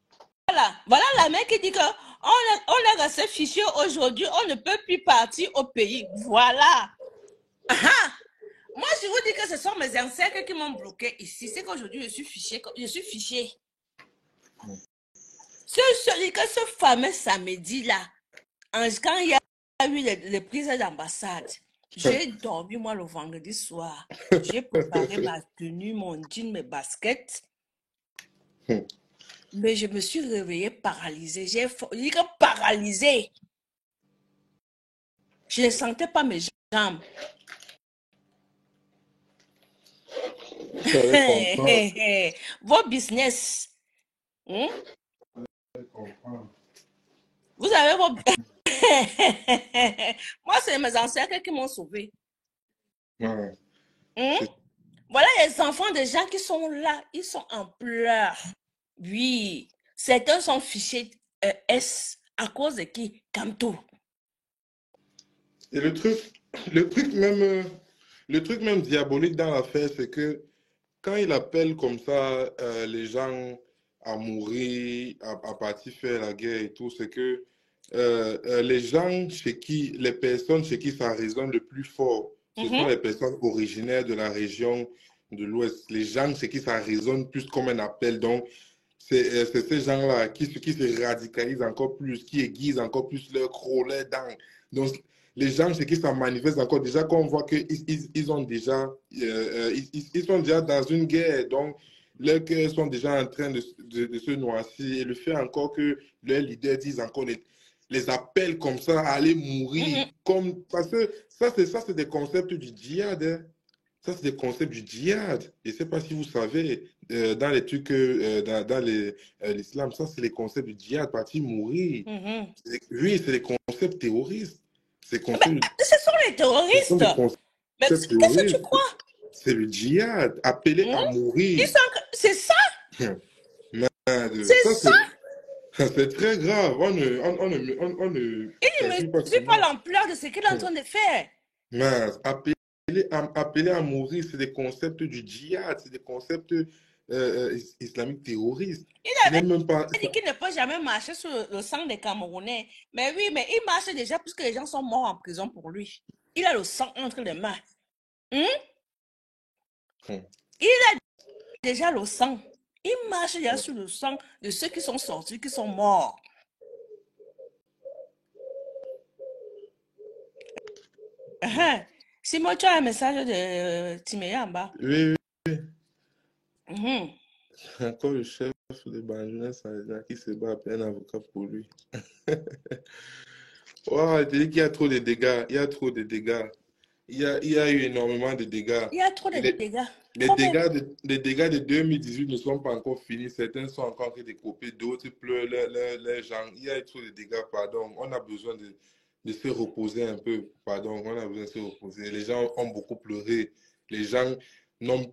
la mec qui dit que on est resté fiché aujourd'hui, on ne peut plus partir au pays. Voilà. Moi, je vous dis que ce sont mes ancêtres qui m'ont bloqué ici. C'est qu'aujourd'hui, je suis fiché. Ce fameux samedi-là, quand il y a eu les prises d'ambassade, j'ai dormi, moi, le vendredi soir. J'ai préparé ma tenue, mon jean, mes baskets. Mais je me suis réveillée paralysée. J'ai dit que paralysée. Je ne sentais pas mes jambes. Vos business. Vous avez vos... Moi, c'est mes ancêtres qui m'ont sauvé. Voilà les enfants des gens qui sont là, ils sont en pleurs. Oui, certains sont fichés S à cause de qui? Kamto. Et le truc même diabolique dans l'affaire, c'est que quand il appelle comme ça les gens à mourir, à partir faire la guerre et tout, c'est que les gens les personnes chez qui ça résonne le plus fort, ce sont les personnes originaires de la région de l'Ouest. Les gens chez qui ça résonne plus comme un appel. Donc, c'est ces gens-là qui se radicalisent encore plus, qui aiguisent encore plus leur croc, leurs dents. Donc, les gens chez qui ça manifeste encore, déjà qu'on voit qu'ils sont déjà dans une guerre. Donc, leurs cœurs sont déjà en train de se noircir. Et le fait encore que leurs leaders disent encore les appels comme ça à aller mourir. Parce que ça, c'est des concepts du djihad. Hein. Ça, c'est des concepts du djihad. Je ne sais pas si vous savez, dans les trucs, dans l'islam, ça, c'est les concepts du djihad, partir mourir. Oui, c'est les concepts terroristes. Ce sont les terroristes. Mais qu'est-ce que tu crois? C'est le djihad, appelé à mourir. C'est ça? C'est ça? C'est très grave. On ne il ne mesure pas l'ampleur de ce qu'il est en train de faire. Mais appeler à mourir, c'est des concepts du djihad, c'est des concepts islamiques terroristes. Il avait dit qu'il ne peut jamais marcher sur le sang des Camerounais. Mais oui, mais il marche déjà puisque les gens sont morts en prison pour lui. Il a le sang entre les mains. Il a déjà le sang. Il marche déjà sur le sang de ceux qui sont sortis, qui sont morts. Simon, tu as un message de Timéa en bas. Oui. Encore le chef de Banjuna qui se bat à un avocat pour lui. Il te dit qu'il y a trop de dégâts. Il y a trop de dégâts. Il y a eu énormément de dégâts. Il y a trop de dégâts. Les dégâts de 2018 ne sont pas encore finis. Certains sont encore découpés, d'autres pleurent les gens. Il y a trop de dégâts, pardon. On a besoin de se reposer un peu. Pardon, on a besoin de se reposer. Les gens ont beaucoup pleuré. Les gens n'ont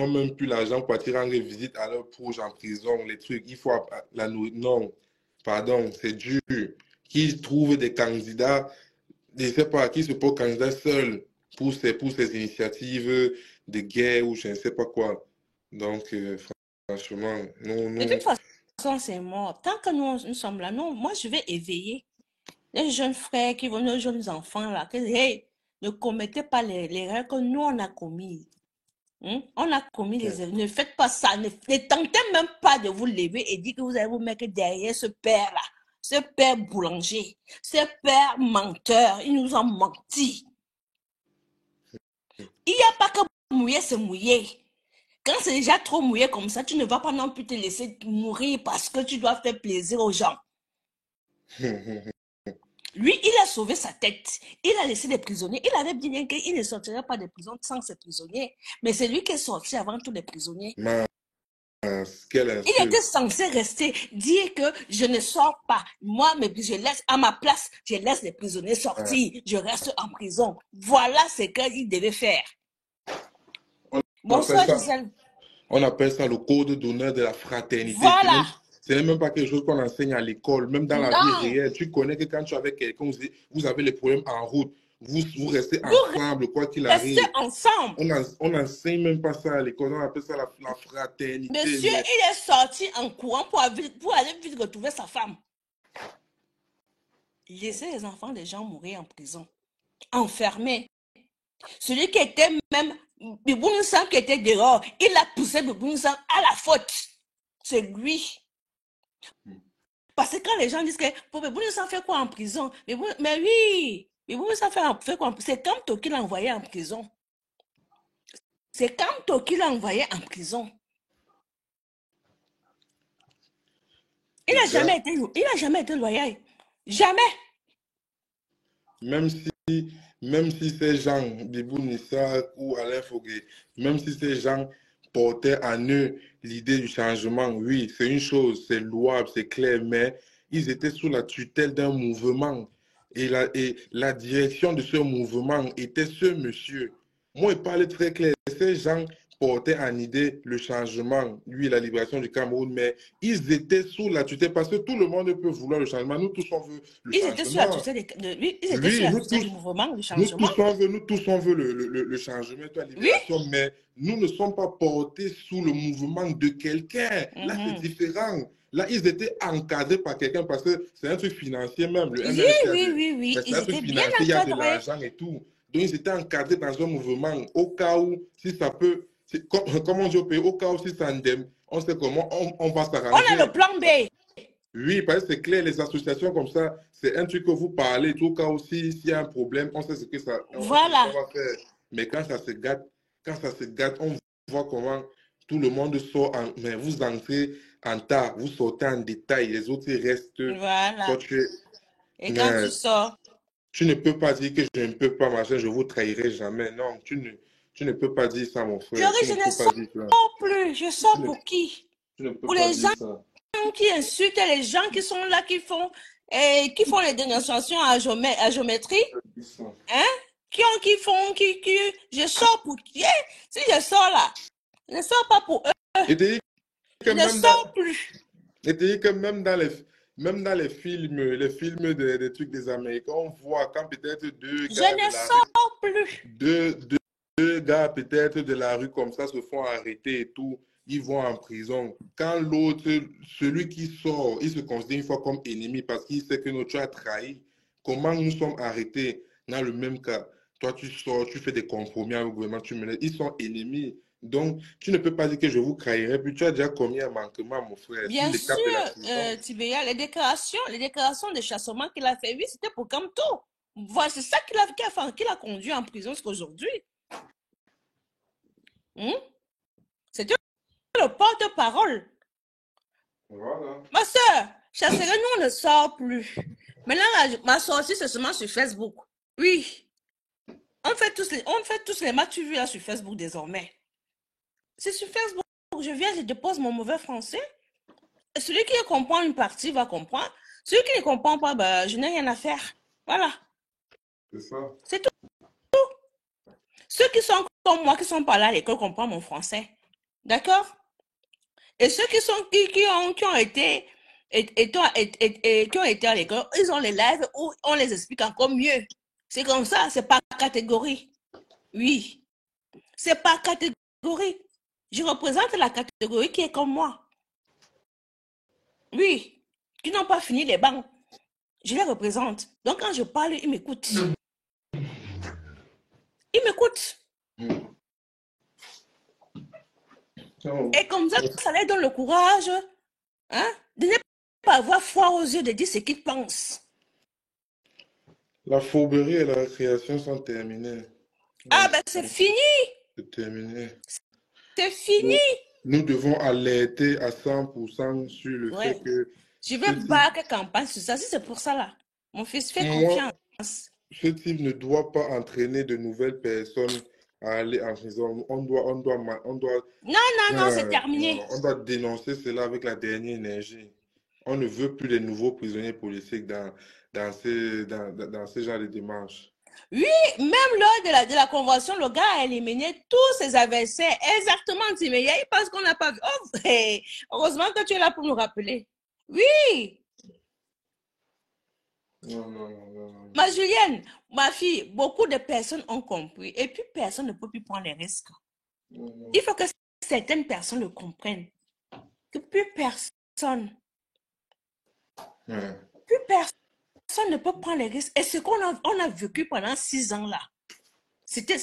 même plus l'argent pour partir rendre visite à leurs proches en prison. Les trucs, il faut la nourriture. Non, pardon, c'est dur. Qui trouve des candidats, je ne sais pas, qui se pose candidat seul pour ces initiatives de guerre ou je ne sais pas quoi. Donc, franchement, non. De toute façon, c'est mort. Tant que nous sommes là, moi, je vais éveiller les jeunes frères qui vont, nos jeunes enfants là. Hey, Ne commettez pas l'erreur que nous, on a commis. On a commis les erreurs. Ne faites pas ça. Ne tentez même pas de vous lever et dire que vous allez vous mettre derrière ce père-là. Ce père boulanger. Ce père menteur. Il nous a menti. Il n'y a pas que mouiller, c'est mouiller. Quand c'est déjà trop mouillé comme ça, tu ne vas pas non plus te laisser mourir parce que tu dois faire plaisir aux gens. Lui, il a sauvé sa tête. Il a laissé des prisonniers. Il avait dit qu'il ne sortirait pas des prisons sans ses prisonniers. Mais c'est lui qui est sorti avant tous les prisonniers. Il était censé rester, dire que je ne sors pas. Moi, je laisse à ma place, je laisse les prisonniers sortir. Je reste en prison. Voilà ce qu'il devait faire. Bonsoir, Gisèle. On appelle ça le code d'honneur de la fraternité. Voilà. Ce n'est même pas quelque chose qu'on enseigne à l'école, même dans la vie réelle. Tu connais que quand tu es avec quelqu'un, vous avez les problèmes en route. Vous restez ensemble, quoi qu'il arrive. Restez ensemble. On n'enseigne même pas ça à l'école, on appelle ça la fraternité. Monsieur, il est sorti en courant pour aller vite retrouver sa femme. Laissez les enfants des gens mourir en prison, enfermés. Celui qui était même Bibounissan qui était dehors, il a poussé Bibounissan à la faute. C'est lui. Parce que quand les gens disent que pour Bibounissan fait quoi en prison? Mais oui, Bibounissan fait quoi en prison? C'est Kamto qui l'a envoyé en prison. C'est Kamto qui l'a envoyé en prison. Il n'a jamais été loyal. Jamais. Même si ces gens, Bibou Nissa ou Alain Foguet, même si ces gens portaient en eux l'idée du changement, oui, c'est une chose, c'est louable, c'est clair, mais ils étaient sous la tutelle d'un mouvement. Et la direction de ce mouvement était ce monsieur. Moi, il parlait très clair. Ces gens portaient en idée le changement, lui, la libération du Cameroun, mais ils étaient sous la tutelle parce que tout le monde peut vouloir le changement. Nous tous, on veut le changement. Ils étaient sous la tutelle du mouvement du changement. Nous tous, on veut le changement, la libération, oui? Mais nous ne sommes pas portés sous le mouvement de quelqu'un. Là, c'est différent. Là, ils étaient encadrés par quelqu'un parce que c'est un truc financier même. Le oui. C'est un truc financier, il y a de l'argent et tout. Donc, ils étaient encadrés dans un mouvement au cas où, si ça peut, comme on dit au pays, au cas où, si ça ndème, on sait comment on va s'arranger. On a le plan B. Oui, parce que c'est clair, les associations comme ça, c'est un truc que vous parlez, au cas où, s'il y a un problème, on sait ce que ça, voilà. On va faire. Mais quand ça se gâte, on voit comment tout le monde sort, mais vous entrez en tas, vous sortez en détail, les autres ils restent. Voilà. Et quand tu sors, tu ne peux pas dire que je ne peux pas marcher, je vous trahirai jamais. Non, tu ne peux pas dire ça, mon frère. Je ne sors plus. Je sors pour qui? Pour les gens qui insultent, les gens qui sont là, qui font les dénonciations à géométrie. Hein? Je sors pour qui? Si je sors là, je ne sors pas pour eux. Je ne sors plus. Et te dis que même dans les films, des trucs des Américains, on voit quand peut-être deux gars peut-être de la rue comme ça se font arrêter et tout, ils vont en prison. Quand l'autre, celui qui sort, il se considère une fois comme ennemi parce qu'il sait que tu as trahi. Comment nous sommes arrêtés dans le même cas? Toi, tu sors, tu fais des compromis avec le gouvernement, tu me laisses. Ils sont ennemis. Donc, tu ne peux pas dire que je vous trahirai, puis tu as déjà commis un manquement, mon frère. Bien sûr, Tibéa, les déclarations de chassement qu'il a fait, oui, c'était pour Kamto. Voilà, c'est ça qu'il a conduit en prison jusqu'aujourd'hui. C'était le porte-parole. Voilà. Ma soeur, chasserai, nous, on ne sort plus. Maintenant, ma sortie, c'est seulement sur Facebook. Oui. On fait tous les matchs, tu vois, là, sur Facebook désormais. C'est sur Facebook. Je viens, je dépose mon mauvais français. Et celui qui comprend une partie va comprendre. Celui qui ne comprend pas, bah, je n'ai rien à faire. Voilà. C'est ça. C'est tout. Ceux qui sont comme moi, qui sont pas là à l'école, comprennent mon français. D'accord? Et ceux qui ont été à l'école, ils ont les lives où on les explique encore mieux. C'est comme ça, c'est par catégorie. Oui. C'est par catégorie. Je représente la catégorie qui est comme moi. Oui. Qui n'ont pas fini les bancs. Je les représente. Donc quand je parle, ils m'écoutent. Il m'écoute. Non. Et comme ça leur donne le courage, hein, de ne pas avoir froid aux yeux de dire ce qu'ils pensent. La fourberie et la récréation sont terminées. Ah ben c'est fini. C'est terminé. C'est fini. Nous devons alerter à 100% sur le fait que... Je vais battre campagne sur ça. Si c'est pour ça là, mon fils, fais confiance. Ce type ne doit pas entraîner de nouvelles personnes à aller en prison. On doit... Non, c'est terminé. On doit dénoncer cela avec la dernière énergie. On ne veut plus de nouveaux prisonniers politiques dans ce genre de démarches. Oui, même lors de la convention, le gars a éliminé tous ses adversaires exactement immédiats parce qu'on n'a pas vu. Oh, hey, heureusement que tu es là pour nous rappeler. Oui. Non. Ma Julienne, ma fille, beaucoup de personnes ont compris et puis personne ne peut plus prendre les risques. Il faut que certaines personnes le comprennent. Que plus personne ne peut prendre les risques. Et ce qu'on a vécu pendant 6 ans là, c'était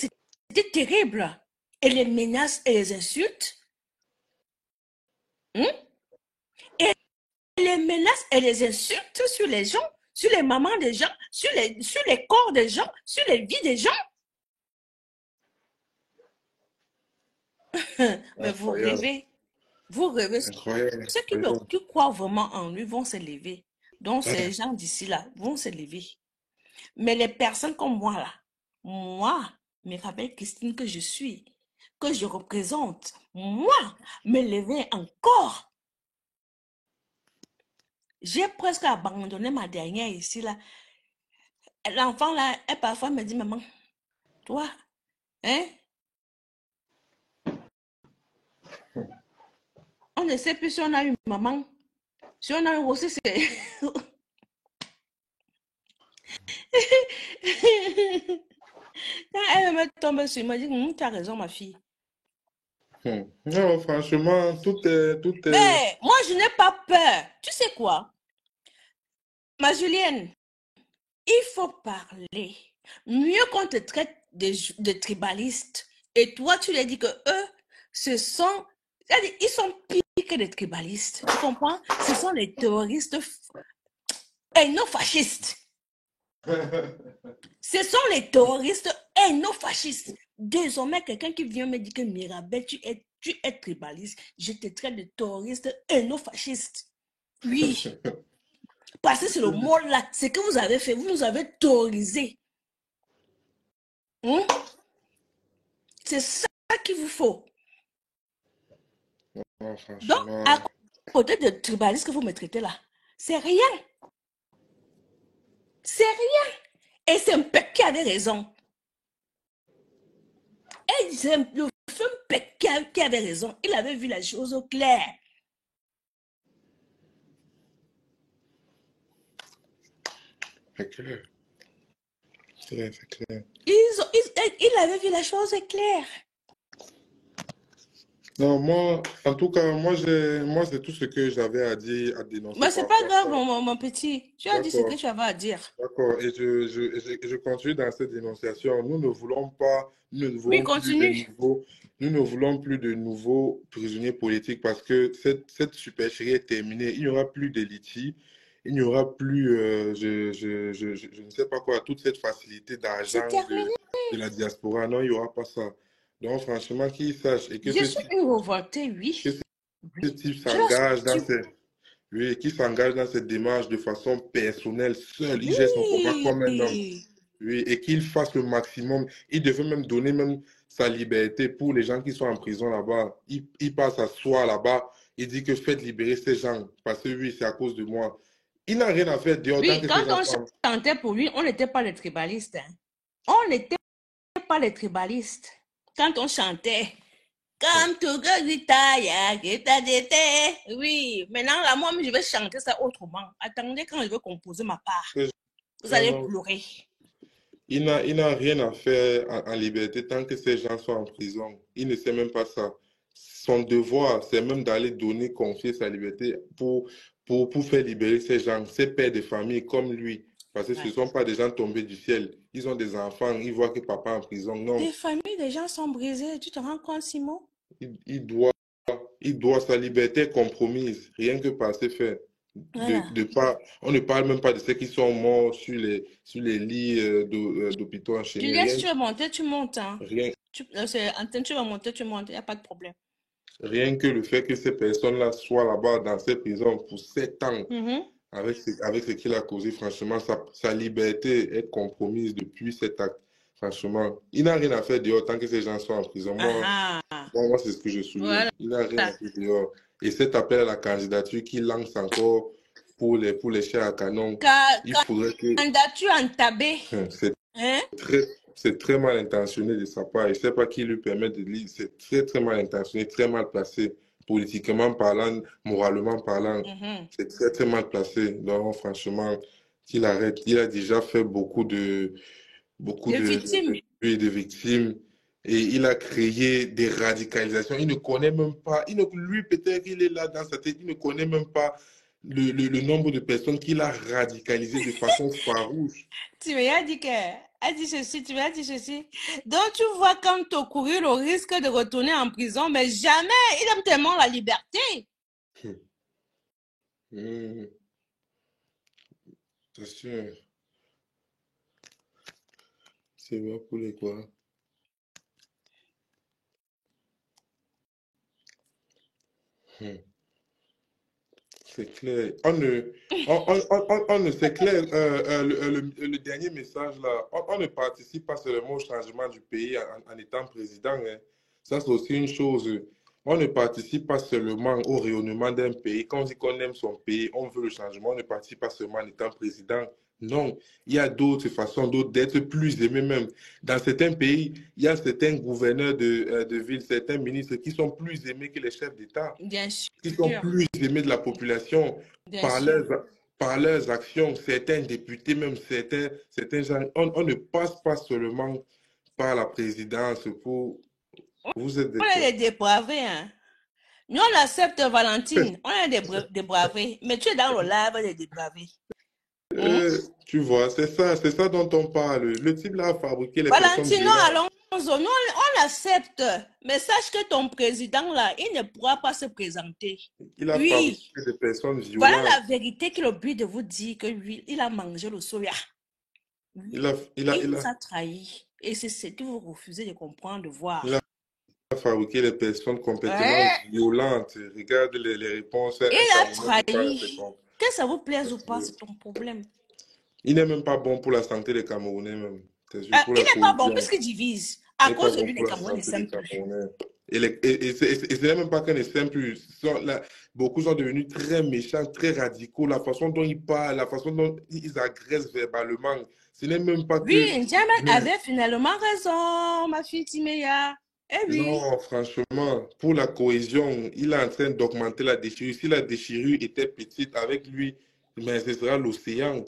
terrible. Et les menaces et les insultes. Et les menaces et les insultes sur les gens, sur les mamans des gens, sur les corps des gens, sur les vies des gens. Mais vous rêvez. Vous rêvez. Ceux qui croient vraiment en lui vont se lever. Donc, ces gens d'ici là vont se lever. Mais les personnes comme moi là, moi, Mirabelle Christine que je suis, que je représente, moi, me lever encore. J'ai presque abandonné ma dernière ici là. L'enfant là, elle parfois me dit, maman, toi, hein? On ne sait plus si on a une maman. Si on a une aussi, c'est... Quand elle me tombe sur moi, elle me dit, tu as raison, ma fille. Non, franchement, tout est... Mais moi, je n'ai pas peur. Tu sais quoi? Ma Julienne, il faut parler. Mieux qu'on te traite de tribaliste. Et toi, tu leur dis que eux, ils sont pires que des tribalistes. Tu comprends? Ce sont les terroristes ethno-fascistes. Ce sont les terroristes ethno-fascistes. Désormais, quelqu'un qui vient me dire que Mirabelle, tu es tribaliste, je te traite de terroriste ethno-fasciste. Oui. Parce que c'est le mot là, c'est que vous avez fait, vous nous avez terrorisé. C'est ça qu'il vous faut. Donc, à côté de tribaliste que vous me traitez là, c'est rien. C'est rien. Et c'est un peuple qui avait raison. Et c'est le peuple qui avait raison. Il avait vu la chose au clair. C'est clair. C'est clair. Il avait vu la chose claire. Non, moi, en tout cas, moi, c'est tout ce que j'avais à dire, à dénoncer. Mais c'est pas grave, mon petit. Tu as dit ce que tu avais à dire. D'accord, et je continue dans cette dénonciation. Nous ne voulons pas, nous ne voulons plus de nouveaux prisonniers politiques parce que cette supercherie est terminée. Il n'y aura plus de litige, il n'y aura plus, je ne sais pas quoi, toute cette facilité d'argent de la diaspora. Non, il n'y aura pas ça. Donc, franchement, qu'ils sachent. Et que je suis une révoltée, oui. Que ce type s'engage qui s'engage dans cette démarche de façon personnelle, seul. Il gère son combat comme un homme. Oui, et qu'il fasse le maximum. Il devait même donner même sa liberté pour les gens qui sont en prison là-bas. Il passe à soi là-bas. Il dit que faites libérer ces gens. Parce que oui, c'est à cause de moi. Il n'a rien à faire dehors. Oui, quand on chantait pour lui, on n'était pas les tribalistes. Hein. On n'était pas les tribalistes. Quand on chantait, comme tout oui, maintenant là, moi, je vais chanter ça autrement. Attendez, quand je vais composer ma part, vous allez pleurer. Il n'a rien à faire en liberté tant que ces gens sont en prison. Il ne sait même pas ça. Son devoir, c'est même d'aller donner, confier sa liberté pour faire libérer ces gens, ces pères de famille comme lui. Parce que ce ne sont pas des gens tombés du ciel. Ils ont des enfants, ils voient que papa est en prison. Non. Des familles, des gens sont brisés. Tu te rends compte, Simon? Il doit, il doit sa liberté compromise, rien que par ces faits. Voilà. On ne parle même pas de ceux qui sont morts sur les lits d'hôpitaux enchaînés. Juliette, si tu veux monter, tu montes. Hein. Rien, Antenne, tu vas monter, tu montes. Il n'y a pas de problème. rien que le fait que ces personnes-là soient là-bas dans ces prisons pour 7 ans, avec ce qu'il a causé, franchement, sa liberté est compromise depuis cet acte. Franchement, il n'a rien à faire dehors tant que ces gens sont en prison. Moi, c'est ce que je souligne. Voilà. Il n'a rien à faire dehors. Et cet appel à la candidature qu'il lance encore pour les chairs à canon, il faudrait que... Candidature entabée. C'est très mal intentionné de sa part. Je ne sais pas qui lui permet de lire. C'est très, très mal intentionné, très mal placé. Politiquement parlant, moralement parlant, c'est très, très mal placé. Donc, franchement, qu'il arrête. Il a déjà fait beaucoup de victimes. Et il a créé des radicalisations. Il ne connaît même pas, lui peut-être il est là dans sa tête, il ne connaît même pas le nombre de personnes qu'il a radicalisées de façon farouche. Tu m'as dit ceci, tu m'as dit ceci. Donc tu vois quand tu courir le risque de retourner en prison, mais jamais, il aime tellement la liberté. C'est sûr. C'est vrai pour les quoi? C'est clair. C'est clair. Le dernier message là, on ne participe pas seulement au changement du pays en étant président. Hein. Ça, c'est aussi une chose. On ne participe pas seulement au rayonnement d'un pays. Quand on dit qu'on aime son pays, on veut le changement. On ne participe pas seulement en étant président. Non, il y a d'autres façons d'être plus aimé même. Dans certains pays, il y a certains gouverneurs de ville, certains ministres qui sont plus aimés que les chefs d'État. Bien sûr. Qui sont plus aimés de la population par leurs actions. Certains députés, même certains gens, on ne passe pas seulement par la présidence pour... Vous êtes on est des dépravés, hein. Nous, on accepte Valentine. On est des dépravés. Mais tu es dans le live des dépravés. Tu vois, c'est ça dont on parle. Le type là a fabriqué les Valentino Alonso, nous on l'accepte. Mais sache que ton président là, il ne pourra pas se présenter. Il a fabriqué des personnes violentes. Voilà la vérité qu'il a oublié de vous dire que lui, il a mangé le soya. Il nous a trahi. Et c'est ce que vous refusez de comprendre, de voir. Il a fabriqué les personnes complètement violentes. Regarde les réponses. Il a trahi. Que ça vous plaise ou pas, c'est ton problème. Il n'est même pas bon pour la santé des Camerounais même. Il n'est pas bon puisqu'il divise. À cause de lui, les Camerounais ne s'aiment plus. Et ce n'est même pas qu'on ne s'aime plus. Beaucoup sont devenus très méchants, très radicaux. La façon dont ils parlent, la façon dont ils agressent verbalement. Ce n'est même pas que... Oui, N'Djamena avait finalement raison, ma fille Timéa. Non, franchement, pour la cohésion, il est en train d'augmenter la déchirure. Si la déchirure était petite avec lui, mais ce sera l'océan.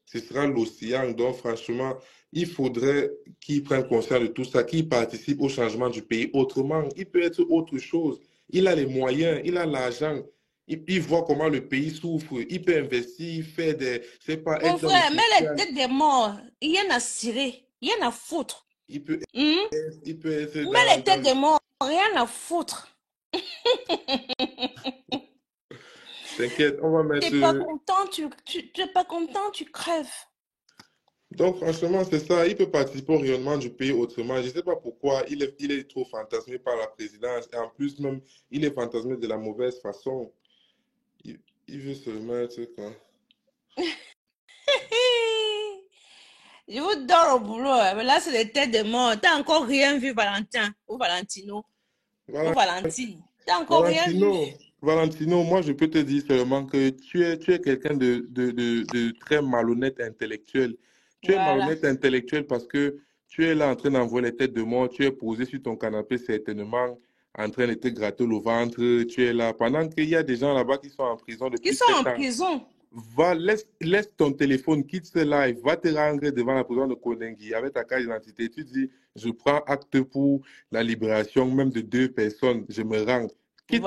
Ce sera l'océan. Donc, franchement, il faudrait qu'il prenne conscience de tout ça, qu'il participe au changement du pays. Autrement, il peut être autre chose. Il a les moyens, il a l'argent. Il voit comment le pays souffre. Il peut investir, faire des... C'est pas mon frère, mais les têtes des morts, il y en a cirer, il y en a foutre. Il peut être mais les têtes des morts, rien à foutre. T'inquiète, on va mettre... Tu n'es pas content, tu crèves. Donc, franchement, c'est ça. Il peut participer au rayonnement du pays autrement. Je ne sais pas pourquoi il est trop fantasmé par la présidence. Et en plus, même, il est fantasmé de la mauvaise façon. Il veut se mettre, quoi. Je vous donne au boulot. Mais là, c'est les têtes de mort. Tu n'as encore rien vu, Valentin. Ou Valentino. Ou Valentine. Tu n'as encore rien vu. Valentino, moi, je peux te dire seulement que tu es quelqu'un de très malhonnête intellectuel. Tu es malhonnête intellectuel parce que tu es là en train d'envoyer les têtes de mort. Tu es posé sur ton canapé, certainement, en train de te gratter le ventre. Tu es là. Pendant qu'il y a des gens là-bas qui sont en prison depuis 7 ans. Qui sont en prison? Va, laisse ton téléphone, quitte ce live, va te rendre devant la prison de Koningui avec ta carte d'identité. Tu dis, je prends acte pour la libération même de 2 personnes. Je me rends. Quitte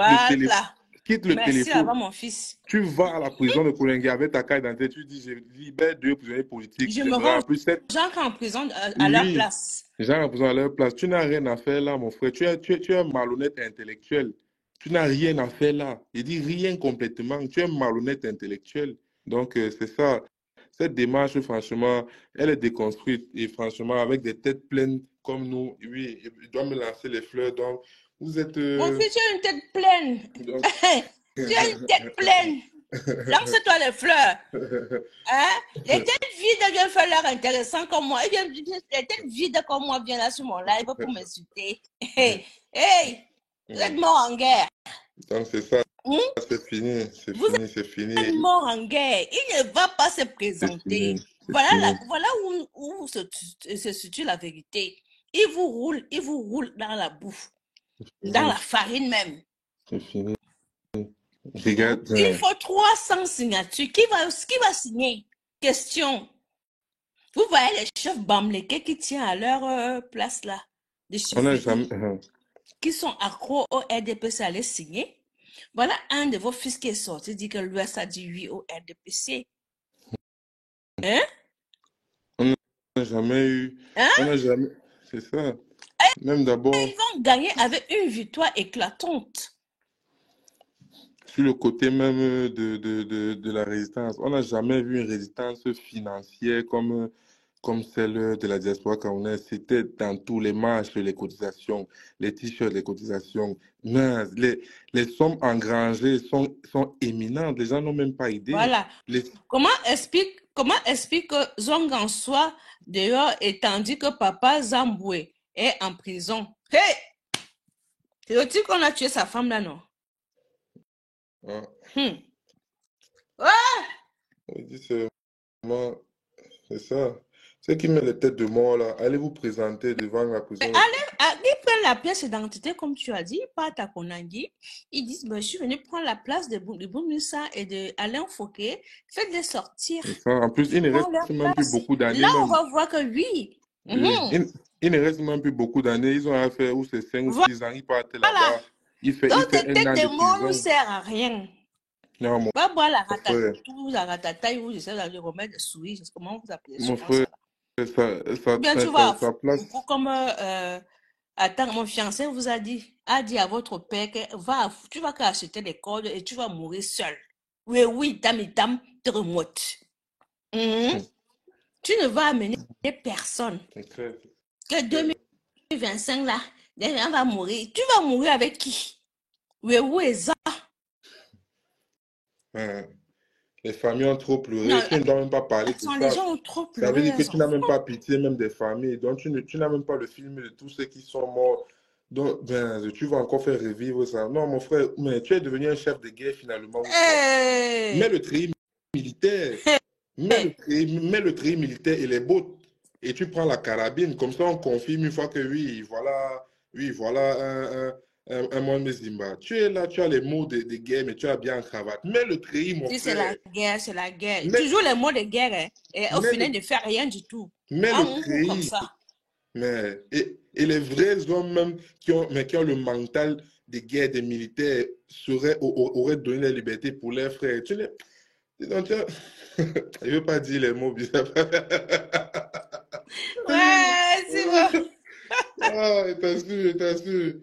quitte le Merci, téléphone. avant mon fils. Tu vas à la prison de Kolingui avec ta carte d'identité, tu dis, je libère 2 prisonniers politiques. Je me rends Plus 7. gens qui sont en prison à leur Oui, place. les gens en prison à leur place. Tu n'as rien à faire là, mon frère. Tu es un malhonnête intellectuel. Tu n'as rien à faire là. Il dit rien complètement. Tu es un malhonnête intellectuel. Donc, c'est ça. Cette démarche, franchement, elle est déconstruite. Et franchement, avec des têtes pleines comme nous, oui, il doit me lancer les fleurs. Donc, vous êtes... Mon fils, tu as une tête pleine. Donc... Tu as une tête pleine. Lance-toi les fleurs. Hein? Les têtes vides viennent faire l'air intéressant comme moi. Les têtes vides comme moi viennent là sur mon live pour m'insulter. Hey, hey, vous êtes mort en guerre. Donc, c'est ça. C'est fini. C'est fini. C'est fini. Vous êtes mort en guerre. Il ne va pas se présenter. Voilà où se situe la vérité. Il vous roule dans la bouffe. Dans la farine même. C'est fini. Regarde, il faut 300 signatures. Qui va signer? Question. Vous voyez les chefs bamlékés qui tiennent à leur place là. Qui sont accros au RDPC à aller signer. Voilà un de vos fils qui est sorti, dit que l'Ouest a dit oui au RDPC. Hein? On n'a jamais eu. Hein? On n'a jamais. C'est ça. Même d'abord. Ils vont gagner avec une victoire éclatante. Sur le côté même de la résistance, on n'a jamais vu une résistance financière comme celle de la diaspora camerounaise. C'était dans tous les marches, les cotisations, les t-shirts, les cotisations. Les sommes engrangées sont éminentes. Les gens n'ont même pas idée. Voilà. Comment explique que Zongan soit dehors et tandis que papa Zamboué est en prison? Hey! C'est le type qu'on a tué sa femme là, non? Ah. Ouais! C'est ça. Ceux qui mettent les têtes de mort là, allez vous présenter devant la prison. Ils prennent la pièce d'identité, comme tu as dit, ils partent à Konangui. Ils disent, je suis venu prendre la place de Boumoussa et de Alain Fouquet. Faites-les sortir. En plus, il ne reste même plus beaucoup d'années. Là, on va voir que oui. Il ne reste même plus beaucoup d'années. Ils ont affaire où c'est 5 ou 6 ans. Ils partent là-bas. Donc, cette tête de mort ne sert à rien. Non, va boire la ratatouille, vous essayez de remettre des souris. Comment vous appelez ça? Mon frère, bien, tu vas comme attends, mon fiancé vous a dit à votre père que tu vas acheter des cordes et tu vas mourir seul. Oui, tam te remote. Tu ne vas amener personne. Que 2025 là, on va mourir. Tu vas mourir avec qui? Où est ça? Les familles ont trop pleuré. Tu ne dois même pas parler de ça. Les gens ont trop pleuré. Ça veut dire que tu n'as même pas pitié même des familles. Donc, tu n'as même pas le film de tous ceux qui sont morts. Donc, tu vas encore faire revivre ça. Non, mon frère, mais tu es devenu un chef de guerre finalement. Mets le tri militaire. Mets le tri militaire et les bottes. Et tu prends la carabine. Comme ça, on confirme une fois que oui, voilà un monde Zimba. Tu es là, tu as les mots de guerre, mais tu as bien en cravate. Mets le tri, mon frère. C'est la guerre. Toujours les mots de guerre, hein, et au final, ne fait rien du tout. Mets le tri. Comme ça. Et les vrais hommes même qui ont le mental de guerre des militaires auraient donné la liberté pour leurs frères. Je ne veux pas dire les mots bizarres. Ouais, c'est bon. Ah, je t'assure.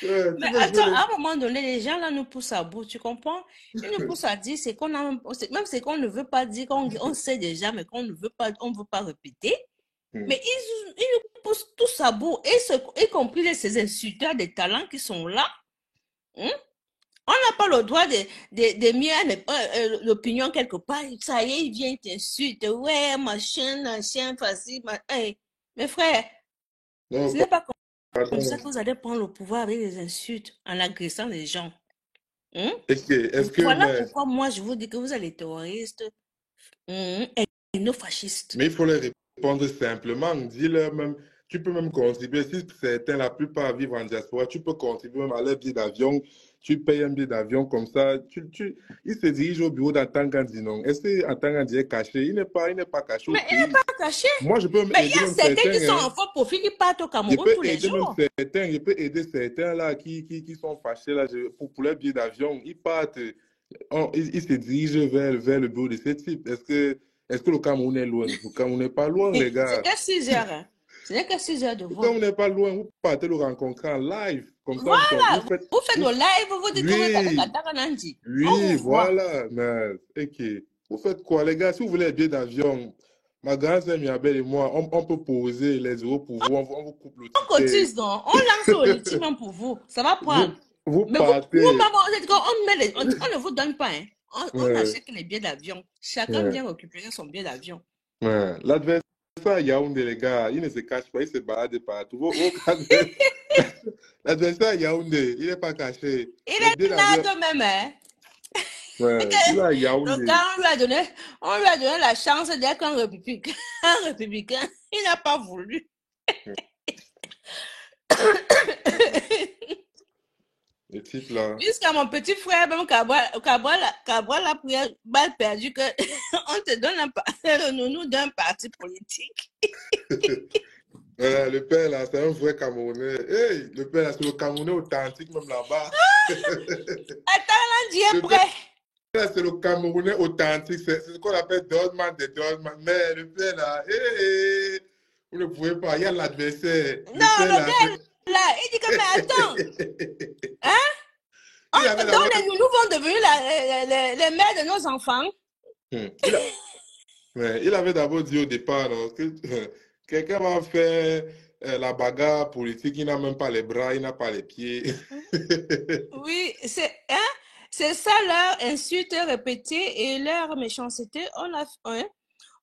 Mais attends, à un moment donné, les gens là nous poussent à bout, tu comprends? Ils nous poussent à dire c'est qu'on a même ce qu'on ne veut pas dire, qu'on sait déjà, mais qu'on ne veut pas, on veut pas répéter. Mais ils nous poussent tous à bout, y compris ces insulteurs des talents qui sont là. On n'a pas le droit de mettre l'opinion quelque part. Ça y est, il vient t'insulter. Ouais, machin, facile. Hey, mes frères, ce n'est pas comme ça que vous allez prendre le pouvoir avec les insultes, en agressant les gens. Voilà pourquoi moi je vous dis que vous êtes les terroristes et nos fascistes. Mais il faut les répondre simplement. Dis-leur même, tu peux même contribuer, si certains, la plupart vivent en diaspora, tu peux contribuer même à leur billet d'avion, tu payes un billet d'avion comme ça, il se dirige au bureau d'Antangandi, non? Est-ce qu'Antangandi est caché? Il n'est pas caché au Mais il n'est pays. pas caché. Moi, je peux Mais il y aider a même certains qui sont certains, en faux profil qui partent au je Cameroun peux tous les aider même jours. certains, je peux aider certains là qui sont fâchés là, pour leur billet d'avion. Ils partent, ils se dirigent vers le bureau de ce type. Est-ce que le Cameroun est loin? Le Cameroun n'est pas loin, les C'est gars. que 6 heures. Hein. Ce n'est que 6 heures de Le vol. Cameroun n'est pas loin. Vous partez le rencontrer en live. Comme ça, Voilà, vous faites. vous faites le live, vous dites que vous êtes avec Oui, Atakanandi. On oui, vous voit. voilà. Mais, ok. Vous faites quoi, les gars? Si vous voulez un billet d'avion, ma grande sœur Miabel et moi, on peut poser les euros pour vous. On vous coupe le On ticket. cotise, donc. On lance au litige même pour vous. Ça va prendre. Vous Mais partez. vous-même, on ne vous donne pas. Hein. On Ouais, achète les billets d'avion. Chacun ouais, vient récupérer son billet d'avion. ouais. L'adversaire à Yaoundé, les gars, il ne se cache pas, il se balade partout. L'adversaire à Yaoundé, il n'est pas caché. Il Les est billets d'avion, là de même. Hein. ouais, il est à Le Yaoundé. gars, on lui a donné la chance d'être un républicain. Un républicain. Il n'a pas voulu. Le type là. Jusqu'à mon petit frère, même Cabral a pris un balle perdu que on te donne un nounou d'un parti politique. Voilà, le père là, c'est un vrai Camerounais. Hey, le père là, c'est le Camerounais authentique même là-bas. Attends, lundi est Le prêt. père là, c'est le Camerounais authentique. C'est ce qu'on appelle Dodman de Dodman. Mais le père là, hey, vous ne pouvez pas. Il y a l'adversaire. Non, Le père le là, gars là, il dit que mais attends, il avait donc d'abord. les nounous vont devenir les mères de nos enfants. Il avait d'abord dit au départ non, que quelqu'un va faire la bagarre politique, il n'a même pas les bras, il n'a pas les pieds. Oui, c'est ça leur insulte répétée et leur méchanceté.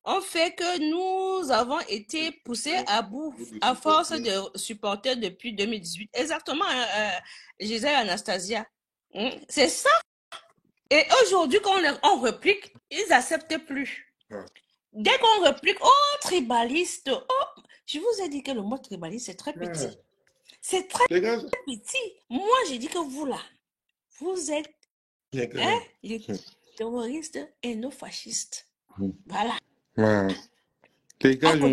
On fait que nous avons été poussés à bout à force de supporter depuis 2018. Exactement, Gisèle Anastasia. C'est ça. Et aujourd'hui, quand on réplique, ils n'acceptent plus. Dès qu'on réplique, oh, tribaliste, oh, je vous ai dit que le mot tribaliste, c'est très petit. C'est très petit. Moi, j'ai dit que vous, là, vous êtes les terroristes et nos fascistes. Voilà. Les gars, moi,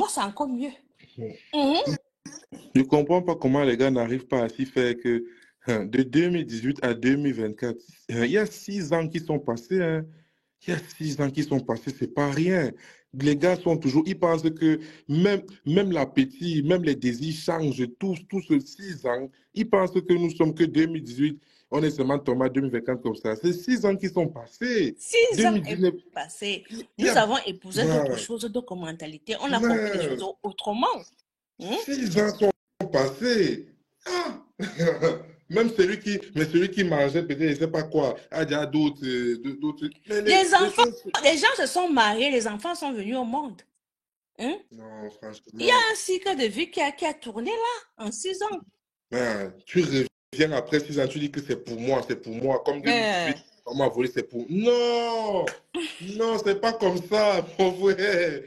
c'est encore mieux. Je ne comprends pas comment les gars n'arrivent pas à s'y faire que de 2018 à 2024, il y a 6 ans qui sont passés. Hein. Il y a 6 ans qui sont passés, c'est pas rien. Les gars sont toujours, ils pensent que même l'appétit, même les désirs changent tous ces 6 ans. Ils pensent que nous sommes que 2018, on est seulement tombé à 2024 comme ça. C'est 6 ans qui sont passés. 6 ans est passé. Nous avons épousé d'autres choses, d'autres mentalités. On a compris les choses autrement. 6 ans sont passés. Ah. Même celui qui mangeait peut-être, je ne sais pas quoi, a déjà d'autres. Les gens se sont mariés, les enfants sont venus au monde. Non, franchement. Il y a un cycle de vie qui a tourné là, en 6 ans. Tu reviens après 6 ans, tu dis que c'est pour moi. Comme 2018, on m'a volé, c'est pour. Non, non, c'est pas comme ça, mon frère.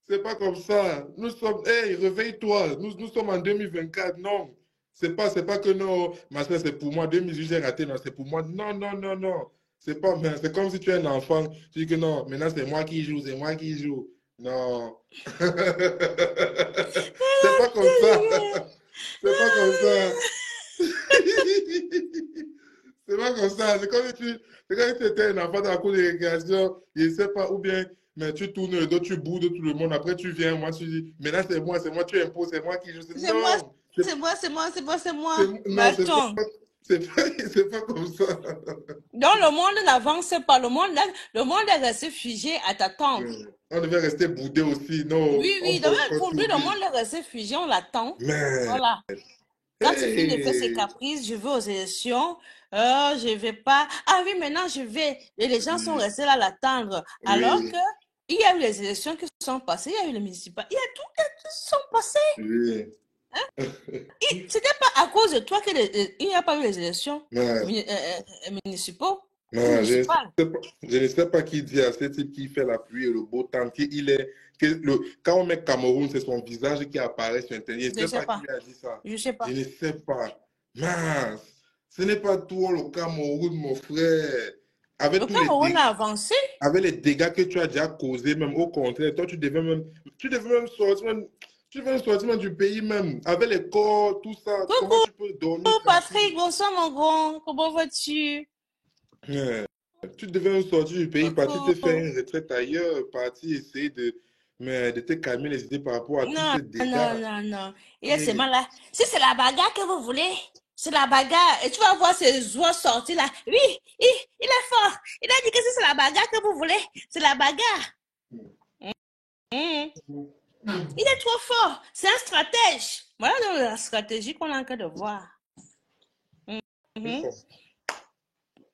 C'est pas comme ça. Nous sommes. Hey, réveille-toi. Nous sommes en 2024. Non. C'est pas que non, ma soeur, c'est pour moi. 2018, j'ai raté, non, c'est pour moi. Non, non, non, non. C'est pas, c'est comme si tu es un enfant. Tu dis que non, maintenant c'est moi qui joue, c'est moi qui joue. Non. C'est pas comme ça. C'est pas comme ça. C'est pas comme ça. C'est comme si tu étais un enfant dans la cour de récréation, je ne sais pas, ou bien, mais tu tournes le dos, tu boudes tout le monde. Après, tu viens, moi, tu dis, maintenant c'est moi, tu imposes, c'est moi qui joue. C'est moi. Non, c'est pas comme ça. Donc, le monde n'avance pas. Le monde est resté figé à t'attendre. On devait rester boudé aussi, non? Oui. Pour lui, le monde est resté figé, on l'attend. Voilà. Quand il finit de faire ses caprices, je vais aux élections, je vais pas. Ah oui, maintenant je vais. Et les gens sont restés là à l'attendre. Alors que il y a eu les élections qui sont passées, il y a eu les municipales, il y a tout qui sont passés. Oui. C'était pas à cause de toi qu'il n'y a pas eu les élections municipaux. Non, Je sais pas. je ne sais pas qui dit à ce type qui fait la pluie et le beau temps, quand on met Cameroun, c'est son visage qui apparaît sur Internet. Je ne Je sais sais pas qui pas. lui a dit ça. Je sais Je pas. ne sais pas. Mince, ce n'est pas tout le Cameroun, mon frère. Le Avec tous les Cameroun dégâts, a avancé. avec les dégâts que tu as déjà causés, même au contraire, toi, tu devais même sortir, tu devais même sortir même du pays même. Avec les corps, tout ça, comment Coucou, tu peux dormir tranquille? Patrick. Bonsoir, mon grand. Comment vas-tu? Ouais. Tu devais sortir du pays, partir te faire Coucou. une retraite ailleurs, partir essayer de te calmer les idées par rapport à tous Non, ces dégâts. non, non, non. Il est Et, seulement là. Si c'est la bagarre que vous voulez, c'est la bagarre. Et tu vas voir ses oies sortir là. Oui, il est fort. Il a dit que si c'est la bagarre que vous voulez, c'est la bagarre. Mhm. Il est trop fort. C'est un stratège. Voilà donc la stratégie qu'on a en train de voir. Mhm.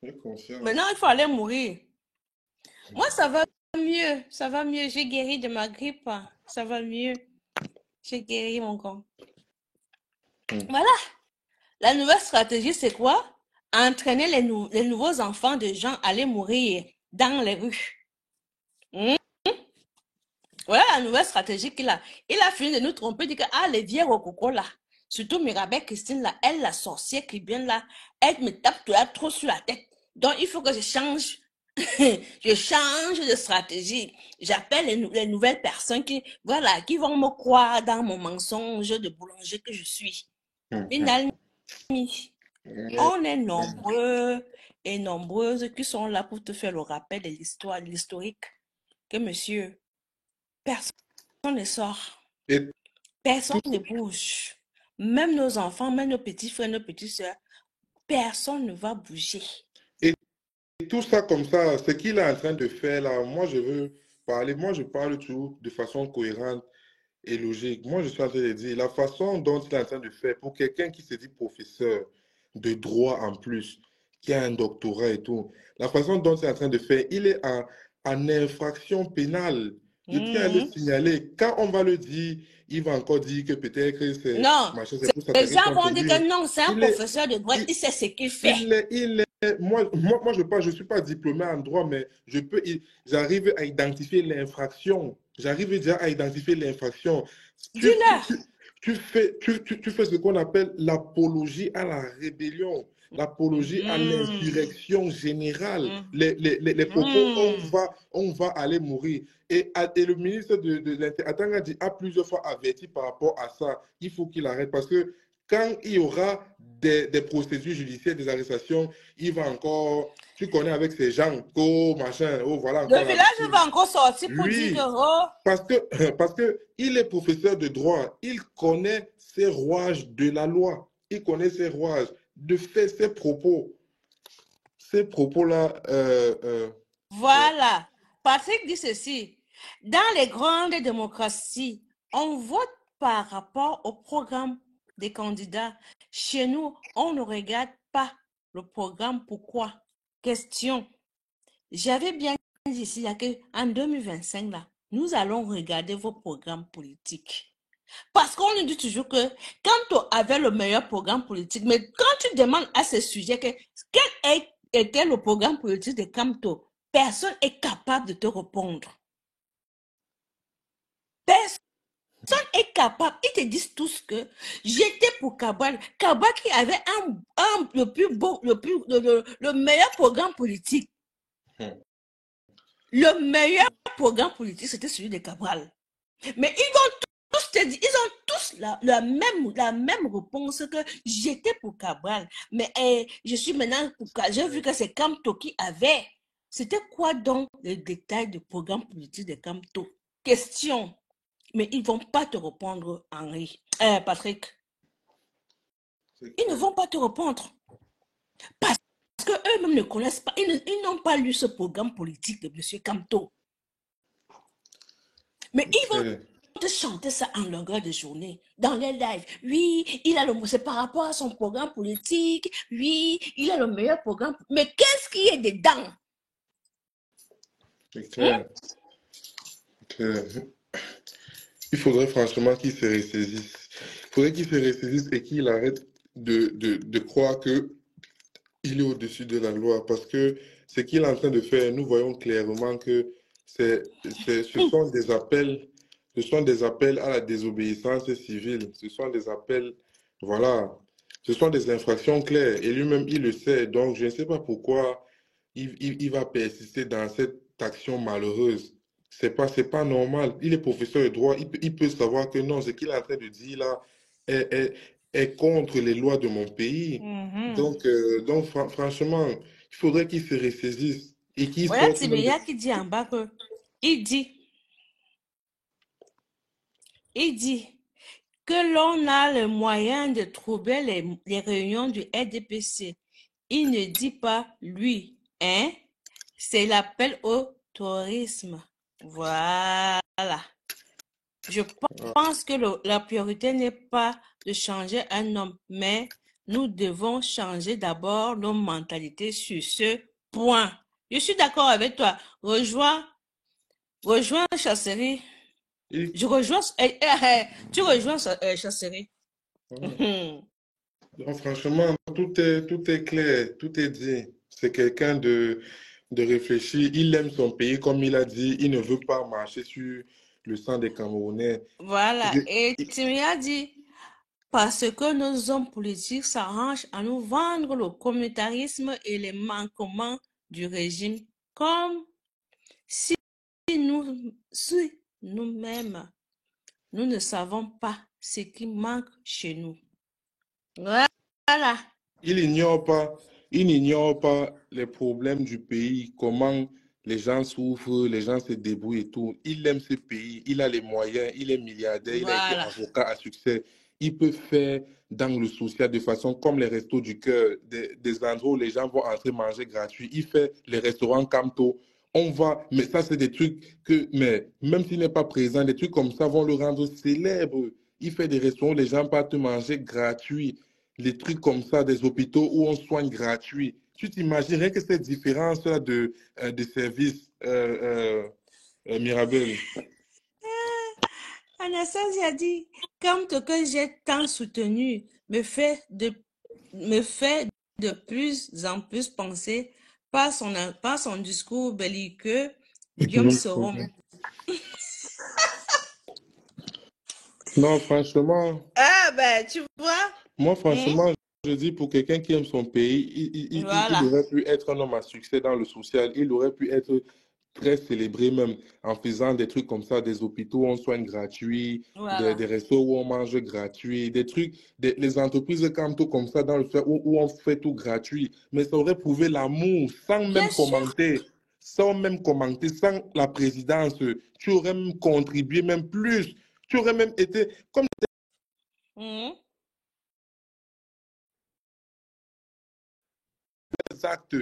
j'ai conscience. Maintenant, il faut aller mourir. Moi, ça va mieux. Ça va mieux. J'ai guéri de ma grippe. Ça va mieux. J'ai guéri, mon grand. Voilà. La nouvelle stratégie, c'est quoi? Entraîner les nouveaux enfants de gens à aller mourir dans les rues. Hmm? Voilà la nouvelle stratégie qu'il a. Il a fini de nous tromper, dit que les vieux rococo là, surtout Mirabelle Christine là, elle, la sorcière qui vient là, elle me tape tout là trop sur la tête. Donc il faut que je change. Je change de stratégie. J'appelle les nouvelles personnes qui, voilà, qui vont me croire dans mon mensonge de boulanger que je suis. Une amie. On est nombreux et nombreuses qui sont là pour te faire le rappel de l'histoire, de l'historique. Que monsieur, personne ne sort, Et personne tout, ne bouge. Même nos enfants, même nos petits frères, nos petites soeurs, personne ne va bouger. et tout ça comme ça, ce qu'il est en train de faire là, moi je parle toujours de façon cohérente et logique. Moi je suis en train de dire, la façon dont il est en train de faire, pour quelqu'un qui se dit professeur de droit en plus, qui a un doctorat et tout, la façon dont il est en train de faire, il est en infraction pénale. Je tiens à le signaler. Quand on va le dire, il va encore dire que peut-être que c'est Non, machin, c'est pour les s'attaquer gens contre vont dire que lui. non, c'est un Il est, professeur de droit, il, il sait ce qu'il fait. moi, je ne suis pas diplômé en droit, mais j'arrive à identifier l'infraction. J'arrive déjà à identifier l'infraction. Tu, Dis-leur. tu fais ce qu'on appelle l'apologie à la rébellion, l'apologie à l'insurrection générale. Les propos, on va aller mourir. Et le ministre de l'Intérieur a plusieurs fois averti par rapport à ça. Il faut qu'il arrête parce que quand il y aura des procédures judiciaires, des arrestations, il va encore, tu connais avec ces gens, oh machin, oh voilà Le encore la village va encore sortir pour dire que, lui, oh, parce que il est professeur de droit, il connaît ses rouages de la loi, il connaît ses rouages, de fait ces propos-là, voilà. Patrick dit ceci. Dans les grandes démocraties, on vote par rapport au programme des candidats. Chez nous, on ne regarde pas le programme. Pourquoi? Question. J'avais bien dit ici qu'en 2025, là, nous allons regarder vos programmes politiques. Parce qu'on nous dit toujours que quand on avait le meilleur programme politique, mais quand tu demandes à ce sujet quel était le programme politique de Camto, personne n'est capable de te répondre. Personne n'est capable. Ils te disent tous que j'étais pour Kabal. Kabal qui avait le plus beau, le meilleur programme politique. Le meilleur programme politique, c'était celui de Cabral. Mais ils vont tous te dire, ils ont tous la même réponse que j'étais pour Cabral. Mais je suis maintenant pour Cabral. J'ai vu que c'est Camto qui avait. C'était quoi donc le détail du programme politique de Camto? Question. Mais ils ne vont pas te répondre, Patrick. Ils ne vont pas te répondre. Parce qu'eux-mêmes ne connaissent pas, ils n'ont pas lu ce programme politique de M. Camto. Mais ils vont te chanter ça en longueur de journée, dans les lives. Oui, c'est par rapport à son programme politique. Oui, il a le meilleur programme. Mais qu'est-ce qui est dedans? c'est clair. Il faudrait franchement qu'il se ressaisisse. Il faudrait qu'il se ressaisisse et qu'il arrête de croire que Il est au-dessus de la loi parce que ce qu'il est en train de faire, nous voyons clairement que ce sont des appels à la désobéissance civile. Ce sont des appels, voilà, ce sont des infractions claires. Et lui-même, il le sait. Donc, je ne sais pas pourquoi il va persister dans cette action malheureuse. C'est pas normal. Il est professeur de droit. Il peut savoir que non, ce qu'il est en train de dire là est, est- est contre les lois de mon pays. Donc franchement, il faudrait qu'il se ressaisisse et qu'il Voilà sorte même de... Timéa qui dit en bas que, il dit, il dit que l'on a le moyen de troubler les réunions du RDPC. Il ne dit pas lui, hein? C'est l'appel au tourisme. Voilà. Je pense que la priorité n'est pas de changer un homme, mais nous devons changer d'abord nos mentalités sur ce point. Je suis d'accord avec toi. Rejoins Chasserie. Il- Je rejoins, tu rejoins Chasserie. Donc, franchement, tout est clair, tout est dit. C'est quelqu'un de réfléchi. Il aime son pays, comme il a dit. Il ne veut pas marcher sur le sang des Camerounais. Voilà. Il- Et il- tu m'as dit, parce que nos hommes politiques s'arrangent à nous vendre le communautarisme et les manquements du régime, comme si si nous-mêmes, nous ne savons pas ce qui manque chez nous. Voilà. Il n'ignore pas les problèmes du pays, comment les gens souffrent, les gens se débrouillent et tout. Il aime ce pays, il a les moyens, il est milliardaire, il a été Voilà. avocat à succès. Il peut faire dans le social de façon comme les restos du cœur, des endroits où les gens vont entrer manger gratuit. Il fait les restaurants Camto. On va, mais ça, c'est des trucs que, mais même s'il n'est pas présent, des trucs comme ça vont le rendre célèbre. Il fait des restaurants où les gens partent manger gratuit, les trucs comme ça, des hôpitaux où on soigne gratuit. Tu t'imagines rien que cette différence-là de services, Mirabel. Anastasia a dit, comme ce que j'ai tant soutenu me fait de plus en plus penser par son discours belliqueux, Guillaume Soro. Non, franchement, Ah ben, tu vois, moi, hein? franchement, je dis pour quelqu'un qui aime son pays, il Voilà, aurait pu être un homme à succès dans le social. Il aurait pu être très célébré même en faisant des trucs comme ça, des hôpitaux où on soigne gratuit, voilà. des restos où on mange gratuit, des trucs, les entreprises comme tout comme ça dans le social où on fait tout gratuit. Mais ça aurait prouvé l'amour Bien sûr. sans même commenter, sans la présidence. Tu aurais même contribué même plus. Tu aurais même été, comme Mhm. des actes,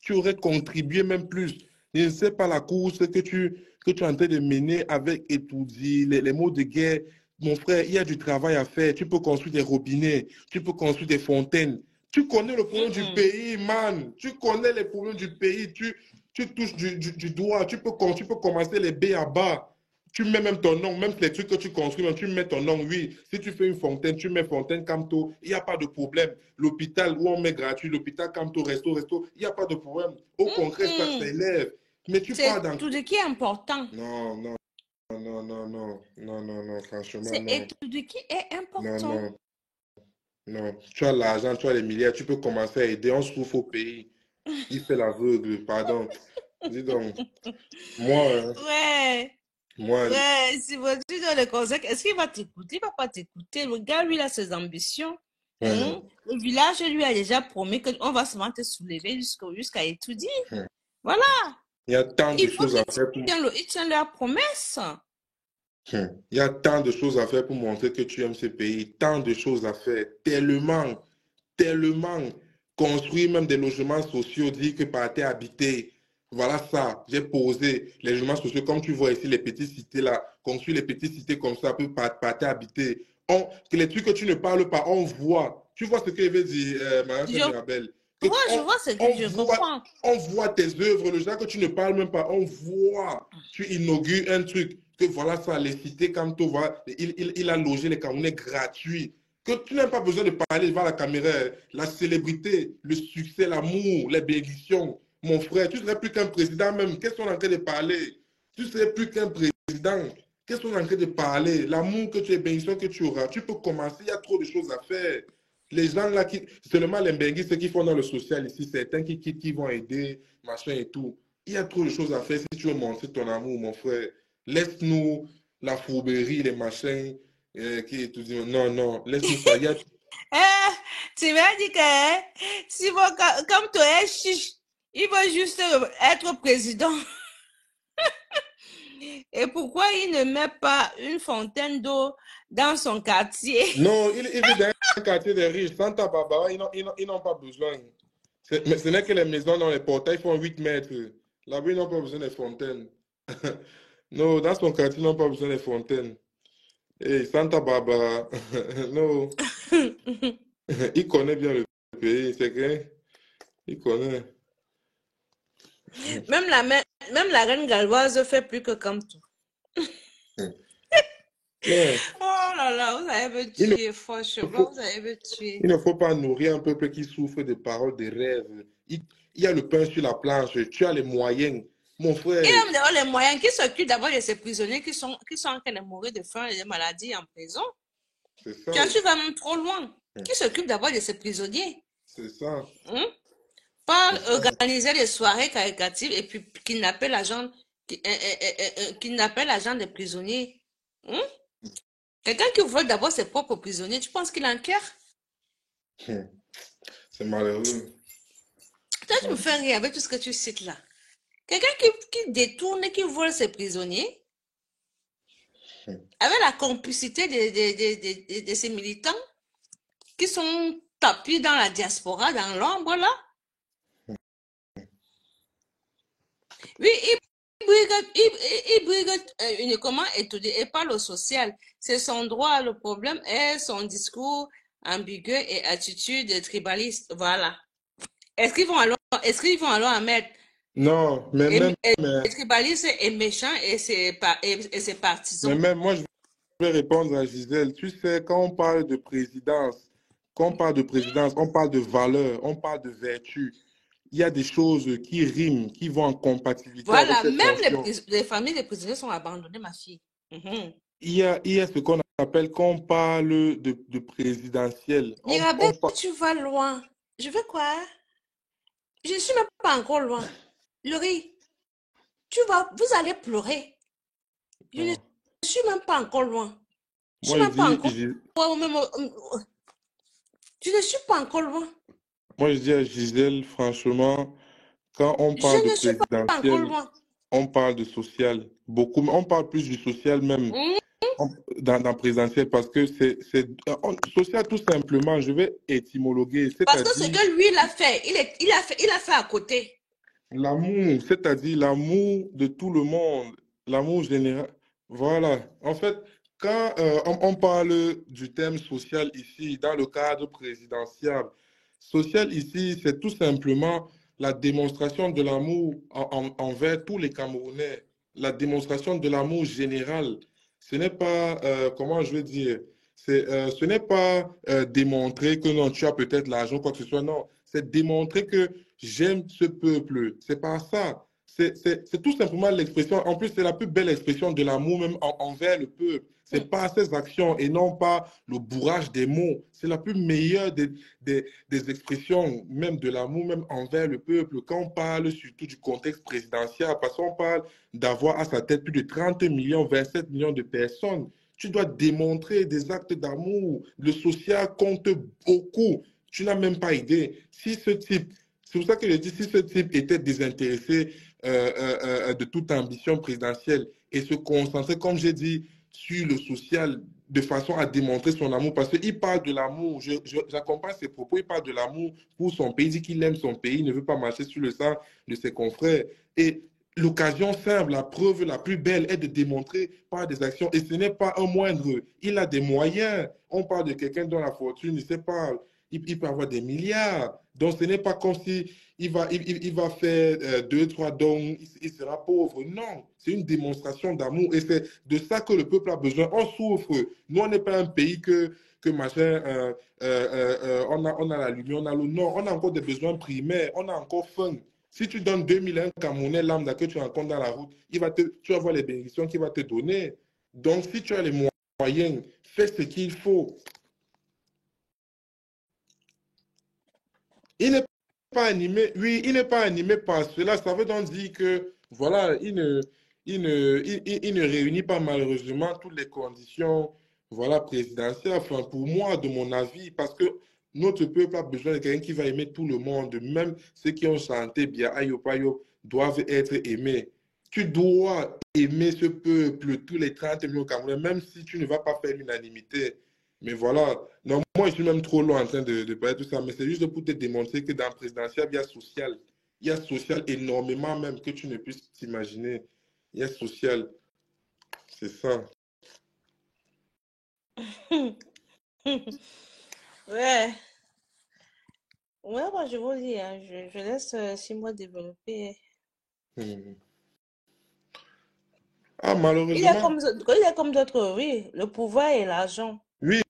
tu aurais contribué même plus. Je ne sais pas la course que tu es en train de mener avec étourdie, les mots de guerre. Mon frère, il y a du travail à faire. Tu peux construire des robinets, tu peux construire des fontaines. Tu connais le problème du pays, man. Tu connais les problèmes du pays. Tu touches du doigt. Tu peux commencer les B à bas. Tu mets même ton nom, même les trucs que tu construis, même tu mets ton nom, oui. Si tu fais une fontaine, tu mets fontaine Camto, il n'y a pas de problème. L'hôpital où on met gratuit, l'hôpital Camto, resto, il n'y a pas de problème. Au contraire, ça s'élève. Mais tu parles C'est dans... tout ce qui est important. Non, non, non, non, non, non, non, non, franchement, C'est non. tout ce qui est Non, important. non, non. Tu as l'argent, tu as les milliards, tu peux commencer à aider. On souffre au pays. Il fait l'aveugle, pardon. Dis donc, moi, Ouais. moi, Ouais, si vous dites le conseil, est-ce qu'il va t'écouter? Il va pas t'écouter. Le gars, lui, il a ses ambitions. Hein? Le village lui a déjà promis qu'on va seulement te soulever jusqu'à étudier. Voilà. il y a tant de Il faut choses à qu'il faire pour... il tient leur promesse. Il y a tant de choses à faire pour montrer que tu aimes ce pays, tant de choses à faire, tellement, tellement. Construire même des logements sociaux, dire que par terre habité. Voilà ça, j'ai posé les logements sociaux, comme tu vois ici, les petites cités là, construire les petites cités comme ça, peu par terre habité. Que les trucs que tu ne parles pas, on voit. Tu vois ce que je veux dire, Mme Je Mirabel? Que vois, je vois ce que je comprends. on voit tes œuvres, le genre que tu ne parles même pas, on voit. Tu inaugures un truc, que voilà ça, les cités, comme tu vois, il a logé les Camerounais gratuits. Que tu n'as pas besoin de parler devant la caméra. La célébrité, le succès, l'amour, les bénédictions. Mon frère, tu ne serais plus qu'un président même. Qu'est-ce qu'on est en train de parler? Tu ne serais plus qu'un président. Qu'est-ce qu'on est en train de parler? L'amour que tu es, bénédiction que tu auras. Tu peux commencer, il y a trop de choses à faire. Les gens là, seulement les Benguis, ceux qui font dans le social ici, certains qui vont aider, machin et tout. Il y a trop de choses à faire si tu veux montrer ton amour, mon frère. Laisse-nous la fourberie, les machins. Qui te dit non, non, laisse-nous ça. Tu m'as dit que si comme tu es chiche, il veut juste être président. Et pourquoi il ne met pas une fontaine d'eau dans son quartier? Non, il vit dans un quartier des riches. Santa Barbara, ils n'ont pas besoin. Mais ce n'est que les maisons dans les portails font 8 mètres. Là-bas, ils n'ont pas besoin des fontaines. Non, dans son quartier, ils n'ont pas besoin des fontaines. Hey, Santa Barbara, non. Il connaît bien le pays, c'est vrai. Il connaît. Même la reine galloise fait plus que comme tout. Mais, oh là là, vous avez me tué, franchement, vous avez me tué. Il ne faut pas nourrir un peuple qui souffre de paroles, de rêves. Il y a le pain sur la planche, tu as les moyens. Mon frère. Il a d'abord les moyens qui s'occupent d'abord de ces prisonniers qui sont en train de mourir de faim et de maladies en prison. C'est ça. Tu vas même trop loin. Qui s'occupe d'abord de ces prisonniers? C'est ça. Pas organiser des soirées caritatives et puis kidnapper l'agent des prisonniers. Quelqu'un qui vole d'abord ses propres prisonniers, tu penses qu'il a un cœur? C'est malheureux. Toi, tu me fais rire avec tout ce que tu cites là. Quelqu'un qui détourne et qui vole ses prisonniers, avec la complicité de ces militants qui sont tapis dans la diaspora, dans l'ombre là. Oui, il brigue uniquement étudier et pas le social. C'est son droit. Le problème est son discours ambigu et attitude tribaliste. Voilà. Est-ce qu'ils vont alors en mettre? Non, mais même... Le tribaliste est méchant et c'est partisans. Mais même moi, je vais répondre à Gisèle. Tu sais, quand on parle de présidence, on parle de valeur, on parle de vertu. Il y a des choses qui riment, qui vont en compatibilité voilà, avec cette même les familles des prisonniers sont abandonnées, ma fille. Il y a ce qu'on appelle, quand on parle de présidentiel. Mirabel, tu vas loin. Je veux quoi? Je ne suis même pas encore loin. Laurie, vous allez pleurer. Je ne suis même pas encore loin. Je ne suis pas encore loin. Moi, je dis à Gisèle, franchement, quand on parle de présidentiel, on parle de social. Beaucoup, on parle plus du social même dans présidentiel parce que c'est social tout simplement. Je vais étymologuer. Parce que ce que lui, il a fait, il a fait à côté. L'amour, c'est-à-dire l'amour de tout le monde, l'amour général. Voilà. En fait, quand on parle du thème social ici, dans le cadre présidentiel, social ici, c'est tout simplement la démonstration de l'amour envers tous les Camerounais, la démonstration de l'amour général. Ce n'est pas, comment je veux dire, ce n'est pas démontrer que non, tu as peut-être l'argent, quoi que ce soit, non. C'est démontrer que j'aime ce peuple. C'est pas ça. C'est tout simplement l'expression. En plus, c'est la plus belle expression de l'amour même envers le peuple. C'est pas ses actions et non pas le bourrage des mots. C'est la plus meilleure des expressions même de l'amour même envers le peuple. Quand on parle surtout du contexte présidentiel, parce qu'on parle d'avoir à sa tête plus de 30 millions, 27 millions de personnes, tu dois démontrer des actes d'amour. Le social compte beaucoup. Tu n'as même pas idée. Si ce type, c'est pour ça que je dis, si ce type était désintéressé de toute ambition présidentielle et se concentrer, comme j'ai dit, sur le social de façon à démontrer son amour, parce qu'il parle de l'amour, j'accompagne ses propos, il parle de l'amour pour son pays, il dit qu'il aime son pays, il ne veut pas marcher sur le sang de ses confrères. Et l'occasion simple, la preuve la plus belle est de démontrer par des actions. Et ce n'est pas un moindre. Il a des moyens. On parle de quelqu'un dont la fortune, il sait pas, il peut avoir des milliards. Donc, ce n'est pas comme si il va faire 2, 3 dons, il sera pauvre. Non, c'est une démonstration d'amour. Et c'est de ça que le peuple a besoin. On souffre. Nous, on n'est pas un pays que que machin, on a la lumière, on a l'eau. Non, on a encore des besoins primaires, on a encore faim. Si tu donnes 2000 à un Camerounais lambda que tu rencontres dans la route, tu vas voir les bénédictions qu'il va te donner. Donc, si tu as les moyens, fais ce qu'il faut. Il n'est pas animé, oui, il n'est pas animé par cela. Ça veut donc dire que, voilà, il ne réunit pas malheureusement toutes les conditions, voilà, présidentielles. Enfin, pour moi, de mon avis, parce que notre peuple a besoin de quelqu'un qui va aimer tout le monde. Même ceux qui ont chanté bien Ayo Payo doivent être aimés. Tu dois aimer ce peuple, tous les 30 millions Camerounais, même si tu ne vas pas faire l'unanimité. Mais voilà, non, moi je suis même trop loin en train de parler de tout ça, mais c'est juste pour te démontrer que dans le présidentiel, il y a social. Il y a social énormément même que tu ne puisses t'imaginer. Il y a social. C'est ça. Ouais. Ouais, moi, je vous dis, hein, je laisse 6 mois développer. Ah, Il est malheureusement, comme d'autres, oui, le pouvoir et l'argent, oui,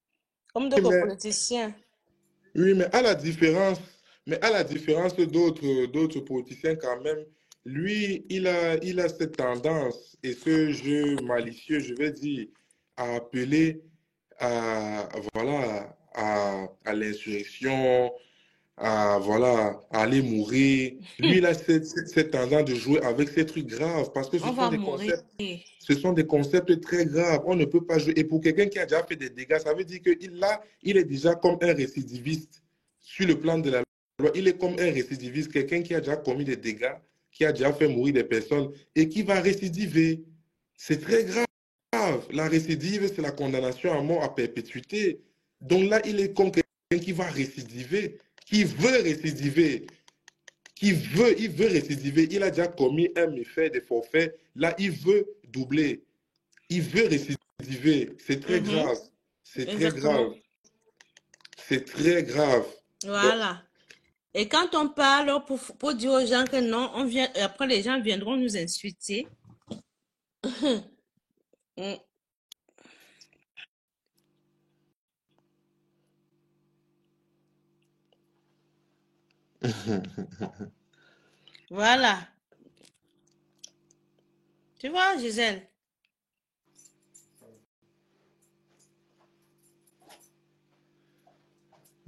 comme d'autres mais, politiciens. oui, mais à la différence d'autres politiciens quand même, lui, il a cette tendance et ce jeu malicieux, je vais dire, à appeler voilà, à l'insurrection, voilà, à aller mourir. Lui, il a cette tendance de jouer avec ces trucs graves parce que On va mourir. ce sont des concepts très graves. On ne peut pas jouer. Et pour quelqu'un qui a déjà fait des dégâts, ça veut dire il est déjà comme un récidiviste sur le plan de la loi. Il est comme un récidiviste, quelqu'un qui a déjà commis des dégâts, qui a déjà fait mourir des personnes et qui va récidiver. C'est très grave. La récidive, c'est la condamnation à mort à perpétuité. Donc là, il est comme quelqu'un qui va récidiver, qui veut récidiver, il veut récidiver. Il a déjà commis un méfait, des forfaits. Là, il veut doubler. Il veut récidiver. C'est très grave. C'est très grave. C'est très grave. Voilà. Et quand on parle pour dire aux gens que non, on vient, après les gens viendront nous insulter. Voilà. Tu vois, Gisèle?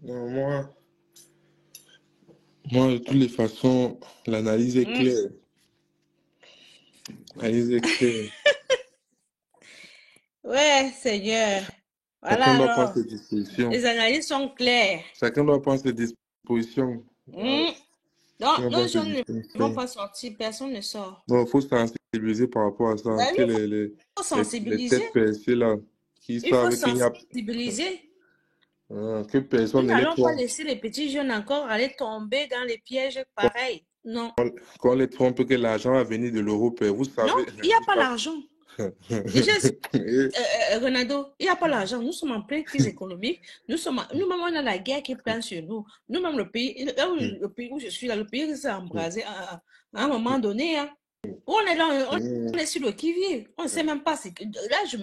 Non, moi, de toutes les façons, l'analyse est claire. L'analyse est claire. Ouais, Seigneur. Voilà, Chacun doit prendre alors. ses dispositions. Les analyses sont claires. Chacun doit prendre ses dispositions. Non, nos jeunes ne vont pas sortir, personne ne sort. Non, il faut sensibiliser par rapport à ça. Bah oui, il faut sensibiliser. les têtes percées là, qui Il faut savent qu'il n'y a sensibiliser. que personne Nous ne les n'allons pas trompe. laisser les petits jeunes encore aller tomber dans les pièges pareils. Non. Qu'on les trompe que l'argent va venir de l'Europe, vous savez. Non, il n'y a pas l'argent. Déjà, Renato, il n'y a pas l'argent. Nous sommes en pleine crise économique. Nous-mêmes, on a la guerre qui plane sur nous. Nous-mêmes, le pays où je suis là, le pays s'est embrasé à un moment donné. Hein. On est là, on est sur le qui-vive. On ne sait même pas ce que. Là, je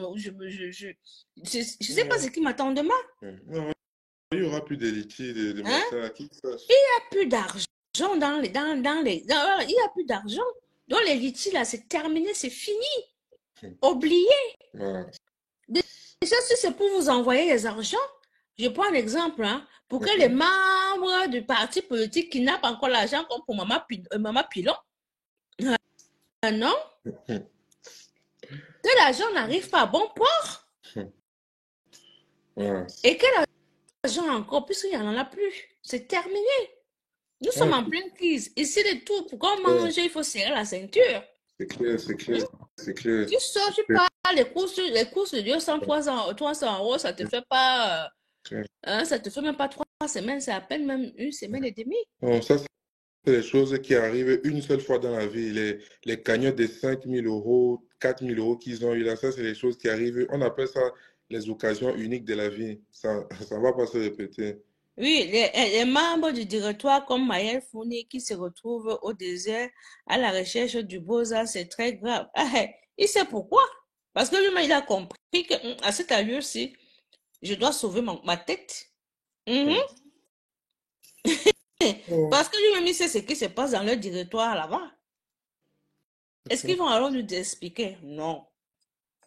sais pas ce qui m'attend demain. Il n'y aura plus de litige, de machin, qui sache. Il n'y a plus d'argent il n'y a plus d'argent. Donc les litiges là, c'est terminé, c'est fini. Oublié. Déjà, si c'est pour vous envoyer les argents, je prends un exemple, hein, pour que les membres du parti politique qui n'a pas encore l'argent comme pour Maman Pilon, non, que l'argent n'arrive pas à bon port. Et que l'argent encore, puisqu'il n'y en a plus, c'est terminé. Nous sommes en pleine crise. Ici, de tout, pour qu'on mange, il faut serrer la ceinture. C'est clair, c'est clair, c'est clair. Tu sors, tu pars, les courses de 200, 300 euros, ça te fait pas, ça te fait même pas 3 semaines, c'est à peine même 1 semaine et demie. Bon, ça, c'est des choses qui arrivent une seule fois dans la vie. Les cagnottes de 5 000 euros, 4 000 euros qu'ils ont eu là, ça, c'est des choses qui arrivent. On appelle ça les occasions uniques de la vie. Ça ne va pas se répéter. Oui, les membres du directoire comme Maël Fourni qui se retrouvent au désert à la recherche du beaux-arts, c'est très grave. Il sait pourquoi. Parce que lui-même, il a compris qu'à cette allure-ci, Je dois sauver ma tête. Mhm. Oh, Parce que lui-même, il sait ce qui se passe dans leur directoire là-bas. c'est Est-ce ça. qu'ils vont alors nous expliquer? Non.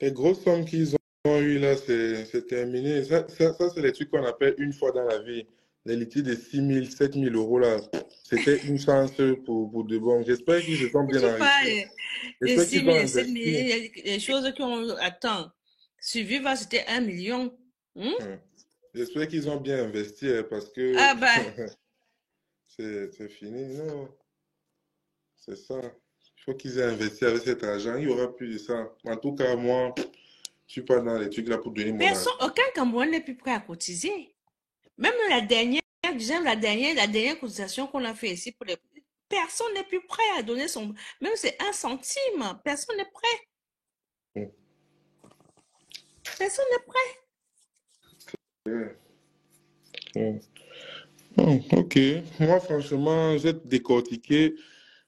Les grosses sommes qu'ils ont eues là, c'est terminé. Ça c'est les trucs qu'on appelle une fois dans la vie. Les litiges de 6 000, 7 000 euros là, c'était une chance pour de bon. J'espère qu'ils se sont bien Tu enrichis. parles de J'espère 6 qu'ils ont 000 et 7 000, investi. il y a des choses qui ont... Attends, Survivre, c'était 1 million. Hmm? Hum. J'espère qu'ils ont bien investi parce que Ah ben, c'est fini. Non, c'est ça. Il faut qu'ils aient investi avec cet argent. Il n'y aura plus de ça. En tout cas, moi, je ne suis pas dans les trucs là pour donner mon argent. aucun Camerounais n'est plus prêt à cotiser. Même la dernière, la dernière cotisation qu'on a fait ici pour les... Personne n'est plus prêt à donner son... Même c'est 1 centime. Personne n'est prêt. Hum. Personne n'est prêt. Hum. Ok. Moi, franchement, j'ai décortiqué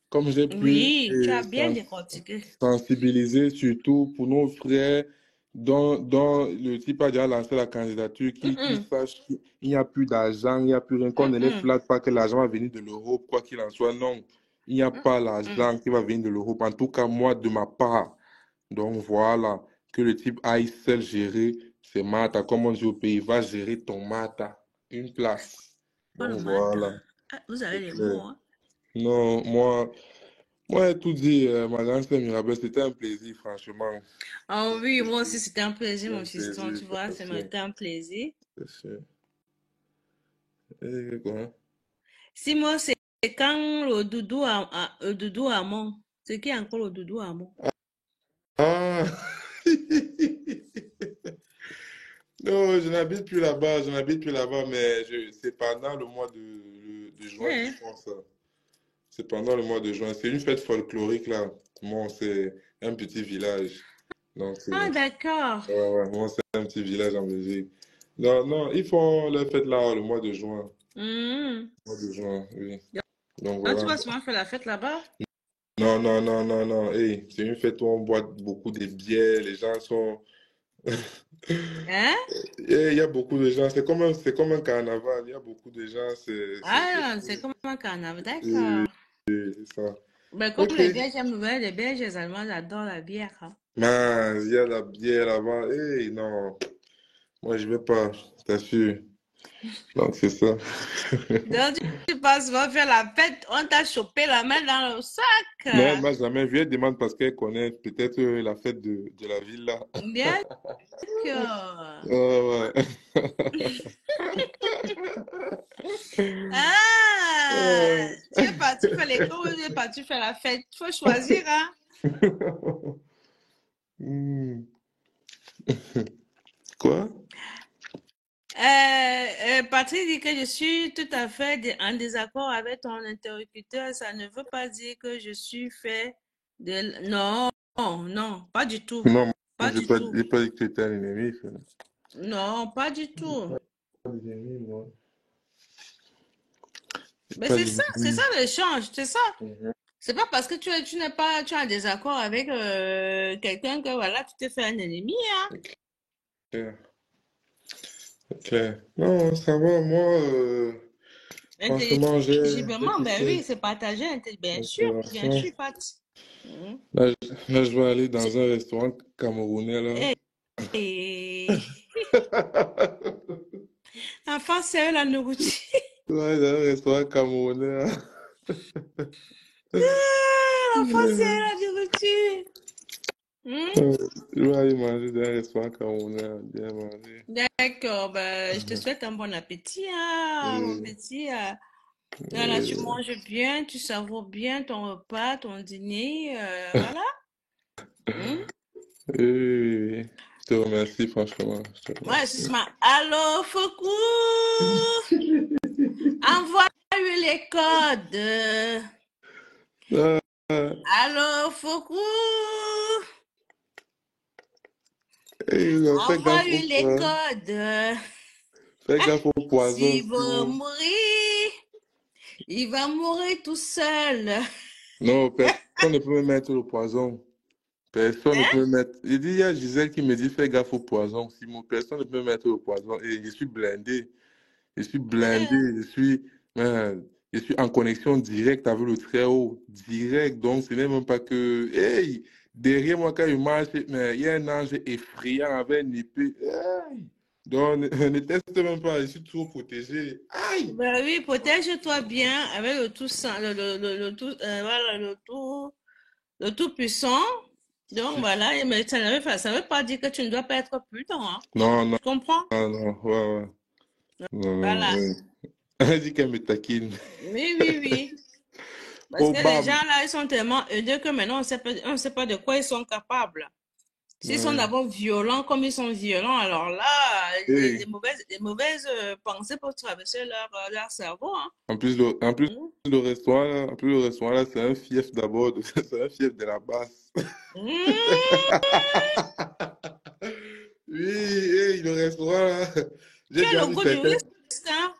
comme j'ai pu Oui, tu et as bien décortiqué. sensibiliser surtout pour nos frères dont le type a déjà lancé la candidature, qui sachent qu'il n'y a plus d'argent, il n'y a plus rien, qu'on ne les flatte pas que l'argent va venir de l'Europe, quoi qu'il en soit. Non, il n'y a pas l'argent qui va venir de l'Europe. En tout cas, moi, de ma part. Donc voilà, que le type aille seul gérer ses maths, comme on dit au pays, va gérer ton maths, une place. Pas le Donc matin. voilà. Ah, vous avez les Euh, mots, hein? Non, moi, tout dit, ma grande sœur Mirabel, c'était un plaisir, franchement. Ah oui, moi aussi, c'était un plaisir, C'était mon un fiston, plaisir, tu vois, c'est sûr. c'était un plaisir. C'est sûr. Et quoi? Si moi, c'est quand le doudou amont. C'est qui encore le doudou amont? Ah! Non, je n'habite plus là-bas, mais c'est pendant le mois de juin qu'ils Yeah. font ça. C'est pendant le mois de juin. C'est une fête folklorique là. Bon, c'est un petit village. Donc, Ah, d'accord. ouais, moi, c'est un petit village en Belgique. Non, non, ils font leur fête là le mois de juin. Mhm. Mois de juin, oui. Donc Ah, tu voilà. vas souvent faire la fête là-bas? Non, non, non, non, non. Hey, c'est une fête où on boit beaucoup de bière. Les gens sont. Hein? Et il y a beaucoup de gens. C'est comme un carnaval. Il y a beaucoup de gens. Ah, c'est comme un carnaval, C'est d'accord. ça. Ben, comme Ok. les Belges aiment bien, les Belges allemands adorent la bière, hein. Mais il y a la bière là-bas. Hey, non. Moi, je vais pas. Je t'assure. Donc, c'est ça. Donc, tu passes, va faire la fête, on t'a chopé la main dans le Mais elle sac. m'a jamais vu. Elle demande parce qu'elle connaît peut-être la fête de la ville là. Bien sûr. Ouais, Ah, ouais. tu es parti faire les cours, tu es parti faire la fête. Il faut choisir, hein. Hmm. Quoi? Patrick dit que je suis tout à fait en désaccord avec ton interlocuteur. Ça ne veut pas dire que je suis fait de... Non, non, pas du tout. Non, moi, Pas j'ai du pas, tout. j'ai pas dit que tu étais un ennemi, frère. Non, pas du tout. Pas d'ennemi, moi. J'ai Mais pas c'est ça d'ennemi. l'échange, c'est ça. Mhm. C'est pas parce que tu n'es pas, tu es en désaccord avec quelqu'un que voilà, tu t'es fait un ennemi, hein. Clair, clair. Non, ça va, moi, franchement, j'ai Intelligiblement, ben oui, kiffé c'est partagé, bien l'interaction. sûr, Pat. Mhm. Là, je vais aller Tu- dans un restaurant camerounais, là. eh, eh. Enfin, c'est la nourriture. Je vais aller dans un restaurant camerounais, là. Ah, enfin, c'est la nourriture. Hmm? Je vais aller manger dans un restaurant camerounais, là, bien manger. D'accord, ben, je te Mhm. souhaite un bon appétit, hein, mon Et- petit. Voilà, tu et- manges bien, tu savoures bien ton repas, ton dîner, voilà. Hmm? Oui, oui, oui. Je te remercie, franchement. Je te Ouais, remercie. c'est ma... Allô, Foucault, envoie-lui les codes. Ah, ah. Allô, Foucault, Hey, non, envoie-lui les codes. fais gaffe au poison, S'il s'il veut vous. mourir, il va mourir tout seul. Non, personne ne peut me mettre le poison. Personne ne Hein? peut me mettre. Il dit, il y a Gisèle qui me dit, fais gaffe au poison. Simon, personne ne peut me mettre au poison. Et je suis blindé. Je suis blindé. Euh, je suis en connexion directe avec le Très-Haut. Direct. Donc, ce n'est même pas que. Hey! Derrière moi, quand je marche, mais il y a un ange effrayant avec une épée. Hey! Donc, ne teste même pas. Je suis toujours protégé. Aïe! Ben oui, protège-toi bien avec le tout, le tout, voilà, le tout puissant. Donc voilà, mais ça ne veut pas dire que tu ne dois pas être prudent, hein. Non, non, Tu comprends? non. Ouais, ouais. Non, non, Voilà. ouais. Elle dit qu'elle me taquine. Oui, oui, oui. Parce Oh, que les bam! gens là, ils sont tellement aideux que maintenant, on ne sait pas de quoi ils sont capables. S'ils sont Ouais. d'abord violents comme ils sont violents, alors là, Hey. les mauvaises pensées peuvent traverser leur cerveau, hein. En plus, Mm. le restaurant là, c'est un fief d'abord, c'est un fief de la base. Mm. Oui, hey, le restaurant là, j'ai Tu as déjà le vu goût du certains, risque, hein?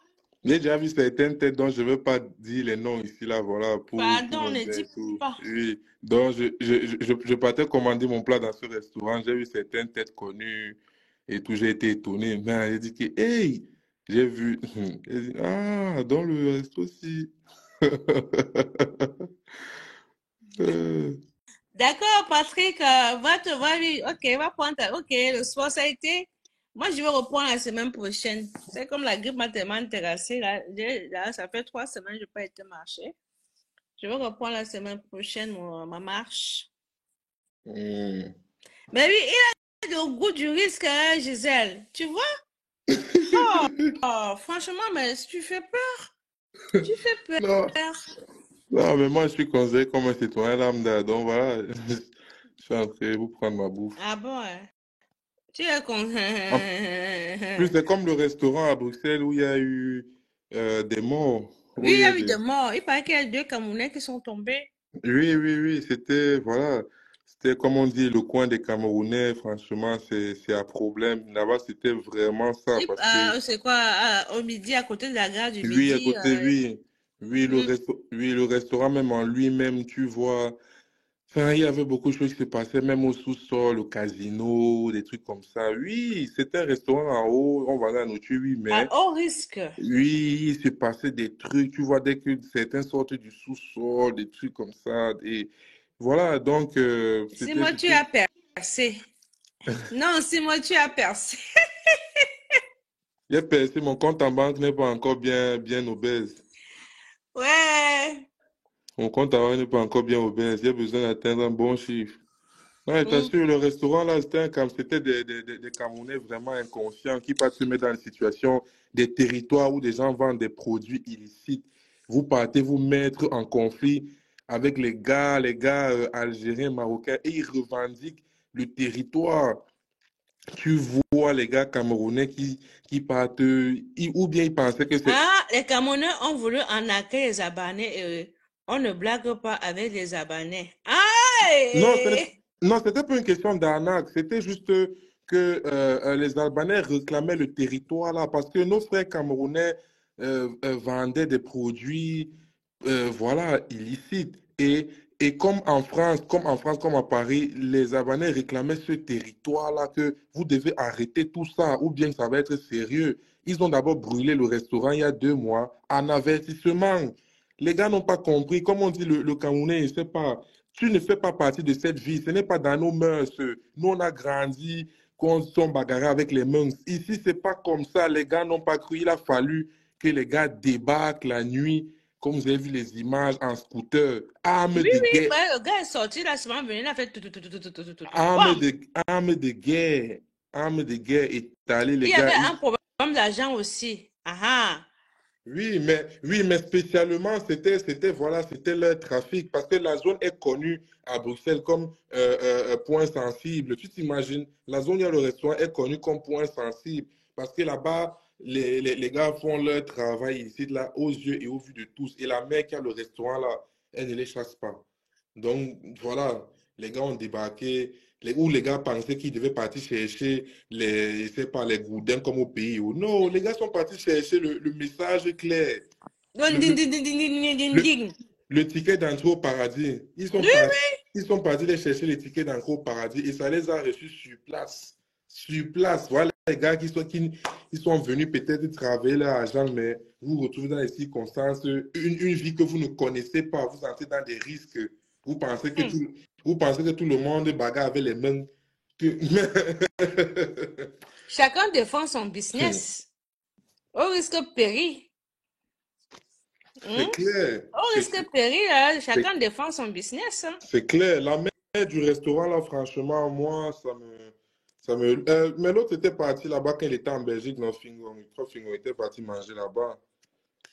j'ai déjà vu certaines têtes dont je ne veux pas dire les noms ici là, voilà, pour Pardon, me ne dire dis tout. pas. Oui, donc je partais commander mon plat dans ce restaurant, j'ai vu certaines têtes connues et tout, j'ai été étonné. Mais j'ai dit que, hey, j'ai vu, j'ai dit, ah, dans le resto aussi. Euh, D'accord, Patrick, oui, ok, va prendre ok, le sport, ça a été. Moi, je vais reprendre la semaine prochaine. C'est comme la grippe m'a tellement intéressée, là, là, ça fait 3 semaines que je n'ai pas été marcher. Je vais reprendre la semaine prochaine ma marche. hmm. Mais oui, il a le goût du risque, hein, Gisèle. Tu vois? Oh, franchement, mais tu fais peur. Tu fais Non, peur. non, mais moi je suis considéré comme un citoyen lambda, donc voilà, je suis en train de vous prendre ma bouffe. Ah bon, hein? Tu es con. En plus, c'est comme le restaurant à Bruxelles où il y a eu des morts. Oui, Où il il y y a a eu des... des morts. Il paraît qu'il y a 2 Camerounais qui sont tombés. Oui, c'était, voilà, c'était comme on dit, le coin des Camerounais, franchement, c'est un problème. Là-bas, c'était vraiment ça, parce que, C'est quoi, au midi, à côté de la gare du oui, à Midi. côté, oui, Hmm. oui, le restaurant même en lui-même, tu vois. Enfin, il y avait beaucoup de choses qui se passaient, même au sous-sol, au casino, des trucs comme ça. Oui, c'était un restaurant en haut, on vendait la nourriture, oui, À mais haut risque. oui, il se passait des trucs, tu vois, dès que certains sortent du sous-sol, des trucs comme ça. Et voilà, donc, Si moi, tu as percé. Non, si moi, tu as percé. j'ai percé, mon compte en banque n'est pas encore bien obèse. Ouais. Mon compte en banque n'est pas encore bien obèse. J'ai besoin d'atteindre un bon chiffre. Non, je Hmm. t'assure, le restaurant là, c'était des Camerounais vraiment inconscients qui partent se mettre dans une situation des territoires où des gens vendent des produits illicites. Vous partez vous mettre en conflit avec les gars algériens, marocains, et ils revendiquent le territoire. Tu vois les gars camerounais qui partent, ou bien ils pensaient que c'est... Ah, les Camerounais ont voulu arnaquer les Albanais. On ne blague pas avec les Albanais. Ah! Non, non, c'était pas une question d'arnaque, c'était juste que les Albanais réclamaient le territoire là, parce que nos frères camerounais vendaient des produits, voilà, illicites. Et comme à Paris, les Albanais réclamaient ce territoire là, que vous devez arrêter tout ça, ou bien ça va être sérieux. Ils ont d'abord brûlé le restaurant il y a 2 mois en avertissement. Les gars n'ont pas compris. Comme on dit, le Camerounais, il ne sait pas. Tu ne fais pas partie de cette vie. Ce n'est pas dans nos mœurs. Nous, on a grandi, qu'on s'en bagarre avec les mains. Ici, c'est pas comme ça. Les gars n'ont pas cru. Il a fallu que les gars débarquent la nuit, comme vous avez vu les images, en scooter, armes Oui, de oui, guerre, bah, le gars est sorti la semaine venue, il a fait tout, tout, tout, tout, tout, tout, tout, tout, tout. armes Bam! de, armes de guerre, armes de guerre étalées, Il les y avait gars. un problème d'argent aussi. Ah ah. Oui, mais spécialement, voilà, c'était leur trafic, parce que la zone est connue à Bruxelles comme point sensible. Tu t'imagines, la zone où il y a le restaurant est connue comme point sensible, parce que là-bas, les gars font leur travail ici, là, aux yeux et au vu de tous. Et la mère qui a le restaurant, là, elle ne les chasse pas. Donc, voilà, les gars ont débarqué, où les gars pensaient qu'ils devaient partir chercher je sais pas, les goudins comme au pays. Non, les gars sont partis chercher le message clair, Ding, le, ding, le, ding, ding, ding, ding, ding, le, ding. le ticket d'entrée au paradis. Ils sont Oui, partis. Ils sont partis les chercher les tickets d'encore au paradis et ça les a reçus sur place. Sur place. Voilà les gars ils sont venus peut-être travailler leur argent, mais vous vous retrouvez dans des circonstances, une vie que vous ne connaissez pas, vous entrez dans des risques. Vous pensez que tout le monde bagarre avec les mêmes. Chacun défend son business. Au risque péril. C'est clair. Au risque péril, chacun défend son business. Hein. C'est clair. La mère du restaurant, là, franchement, moi, mais l'autre était parti là-bas quand il était en Belgique, non, Fingo. Je crois que Fingo était parti manger là-bas.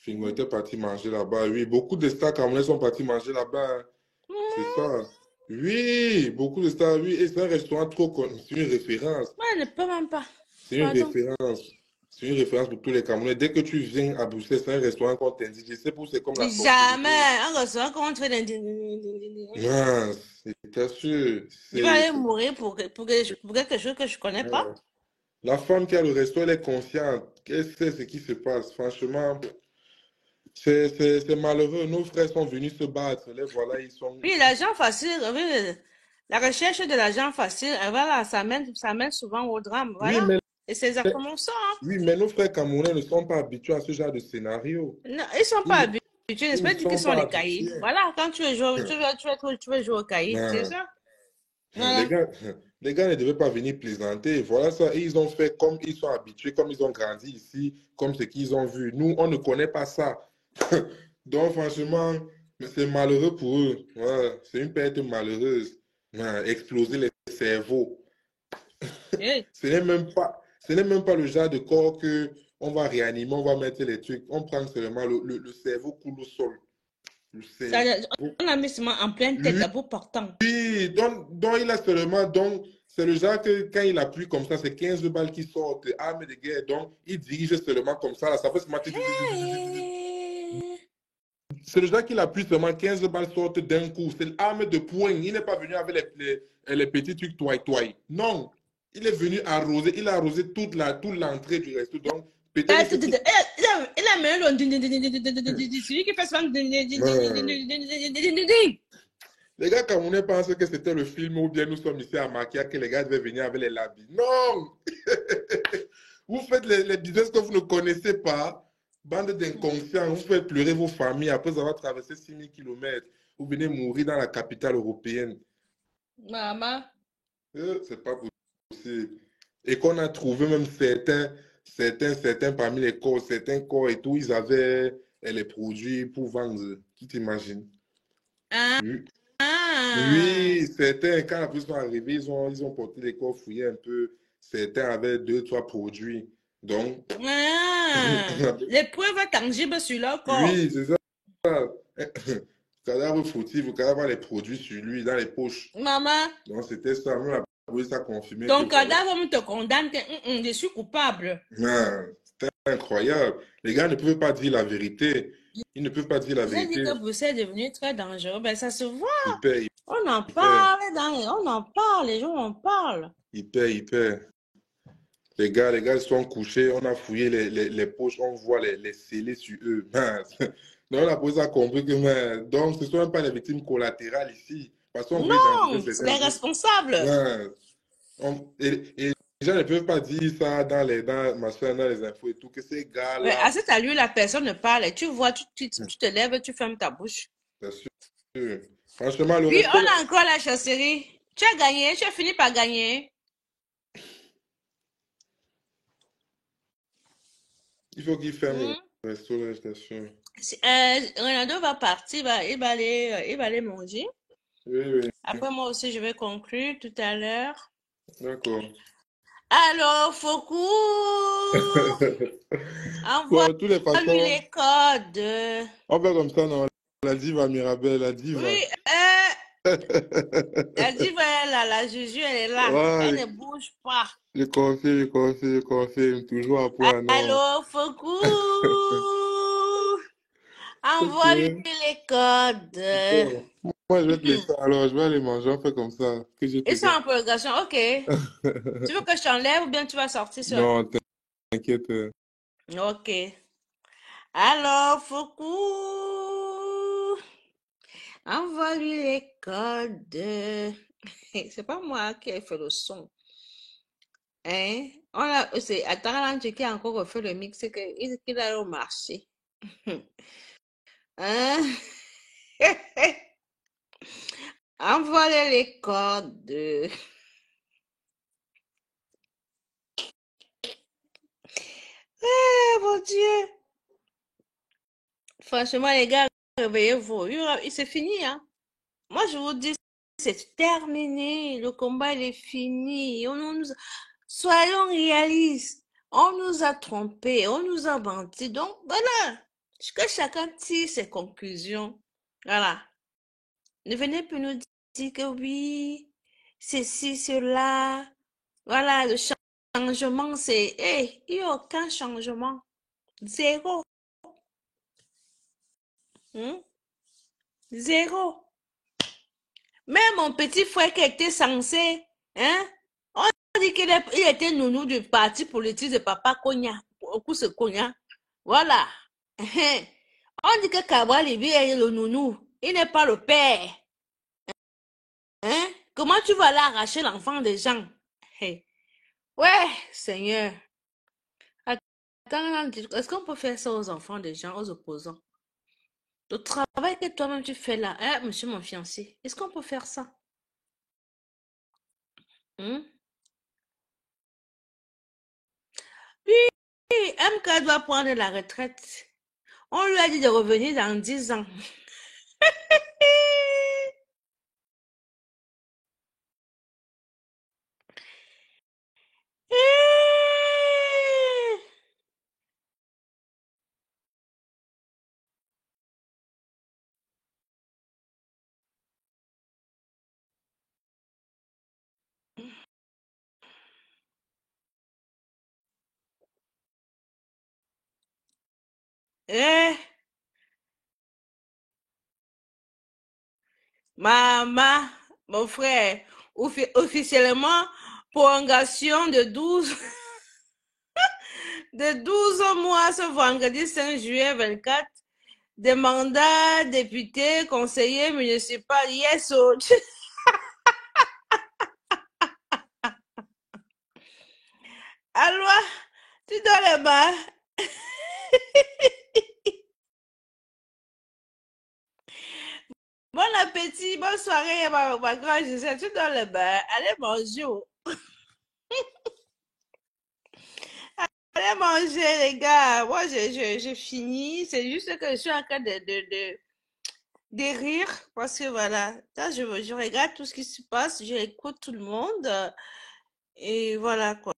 Fingo était parti manger là-bas, oui. Beaucoup de stars camerounais sont partis manger là-bas. C'est ça. Oui, beaucoup de stars, oui. Et c'est un restaurant trop connu. C'est une référence. Ouais, ne peut même pas. C'est une référence. C'est une référence pour tous les Camerounais. Dès que tu viens à Bruxelles, c'est un restaurant qu'on t'indique. Je sais pour c'est comme la Jamais. Un restaurant qu'on fait non, c'est sûr. Je vais aller mourir pour quelque chose que je ne connais pas. La femme qui a le resto, elle est consciente. Elle sait ce qui se passe. Franchement, c'est malheureux. Nos frères sont venus se battre. Les voilà, ils sont. Oui, l'argent facile, oui, la recherche de l'argent facile, voilà, ça mène souvent au drame. Voilà. Oui, mais et c'est exactement ça. Hein. Oui, mais nos frères camerounais ne sont pas habitués à ce genre de scénario. Non, ils ne sont pas habitués. J'espère qu'ils sont les cahiers. Voilà, quand tu veux jouer au cahier, c'est ça. Voilà. Les gars ne devaient pas venir plaisanter. Voilà ça. Et ils ont fait comme ils sont habitués, comme ils ont grandi ici, comme ce qu'ils ont vu. Nous, on ne connaît pas ça. Donc, franchement, c'est malheureux pour eux. Voilà. C'est une perte malheureuse. Exploser les cerveaux. Ce n'est même pas le genre de corps que on va réanimer, on va mettre les trucs. On prend seulement le cerveau coule au sol. On a mis seulement en pleine tête à bout portant. Oui, donc il a seulement. Donc, c'est le genre que quand il appuie comme ça, c'est 15 balles qui sortent, armes de guerre. Donc, il dirige seulement comme ça. Là, ça peut se mettre. C'est le genre qu'il appuie seulement 15 balles sortent d'un coup. C'est l'arme de poing. Il n'est pas venu avec les petits trucs toy. Non. Il est venu arroser. Il a arrosé toute l'entrée du resto. Donc, peut-être. Il a mis celui qui fait souvent. Les gars camerounais pensent que c'était le film où bien nous sommes ici à Maquia que les gars devaient venir avec les labis. Non. Vous faites les business que vous ne connaissez pas. Bande d'inconscients, vous faites pleurer vos familles après avoir traversé 6000 km. Vous venez mourir dans la capitale européenne. Maman. C'est pas possible. Et qu'on a trouvé même certains parmi les corps, certains corps et tout, ils avaient les produits pour vendre. Tu t'imagines? Oui. Oui, certains, quand la police est arrivée, ils ont porté les corps fouillés un peu. Certains avaient 2-3 produits. Donc, les preuves tangibles sur leur corps. Oui, c'est ça. Cadavre fautif, le cadavre a les produits sur lui, dans les poches. Maman. Donc, c'était ça. Nous, la police a confirmé. Ton cadavre te condamne que je suis coupable. C'était incroyable. Les gars ne peuvent pas dire la vérité. Ils ne peuvent pas dire la vérité. J'ai dit que Bruxelles est devenu très dangereux. Ben, ça se voit. On en parle, les gens en parlent. Hyper. Les gars, ils sont couchés, on a fouillé les poches, on voit les scellés sur eux. Donc, la police a compris que, donc, ce ne sont même pas les victimes collatérales ici. Parce qu'on non, c'est les responsables. Et les gens ne peuvent pas dire ça dans les infos et tout, que ces gars-là... Ouais, à cet allure, la personne ne parle. Tu vois, tu te lèves, tu fermes ta bouche. Bien sûr. Franchement, oui, on a encore la chasserie. Tu as gagné, tu as fini par gagner. Il faut qu'il ferme le resto, là, je t'assure. Ronaldo va partir, il va aller manger. Oui. Après, moi aussi, je vais conclure tout à l'heure. D'accord. Alors, Fokou, envoie-lui les codes. On va comme ça, non? La diva Mirabelle, la diva. Oui, la diva, la Juju, elle est là. Ouais, elle ne bouge pas. Je confirme. Toujours à point. Alors, Fokou, envoie-lui les codes. Moi, je vais te laisser. Alors, je vais aller manger. On fait comme ça. Ils sont en progression. Ok. Tu veux que je t'enlève ou bien tu vas sortir seul? Non, t'inquiète. Ok. Alors, Fokou, Envoie-lui les codes. C'est pas moi qui ai fait le son. Hein? C'est Atalanche qui a encore refait le mix, c'est qu'il a au marché. Hein? Envoie les codes. Eh, mon Dieu. Franchement, les gars, réveillez-vous. C'est fini, hein? Moi, je vous dis, c'est terminé. Le combat, il est fini. Soyons réalistes. On nous a trompés, on nous a menti. Donc, voilà. Que chacun tire ses conclusions. Voilà. Ne venez plus nous dire que oui, ceci, cela. Voilà, le changement, c'est... Hey, il n'y a aucun changement. Zéro. Zéro. Même mon petit frère qui était censé, hein, on dit qu'il était nounou du parti politique de Papa Konya, Kousse Konya. Voilà. On dit que Kabal est le nounou. Il n'est pas le père. Hein? Comment tu vas aller arracher l'enfant des gens? Ouais, Seigneur. Attends, est-ce qu'on peut faire ça aux enfants des gens, aux opposants? Le travail que toi-même tu fais là, hein, monsieur mon fiancé, est-ce qu'on peut faire ça? Oui, MK doit prendre la retraite. On lui a dit de revenir dans 10 ans. Maman, mon frère, officiellement, prolongation de 12 mois ce vendredi 5 juillet 24. Des mandats, députés, conseillers municipaux, yes, Alors, tu donnes les mains. Bon appétit, bonne soirée, ma grande Gisèle. Tu donnes les mains. Allez manger. Allez manger, les gars. Moi, j'ai fini. C'est juste que je suis en train de rire. Parce que voilà, là, je regarde tout ce qui se passe. J'écoute tout le monde. Et voilà, quoi.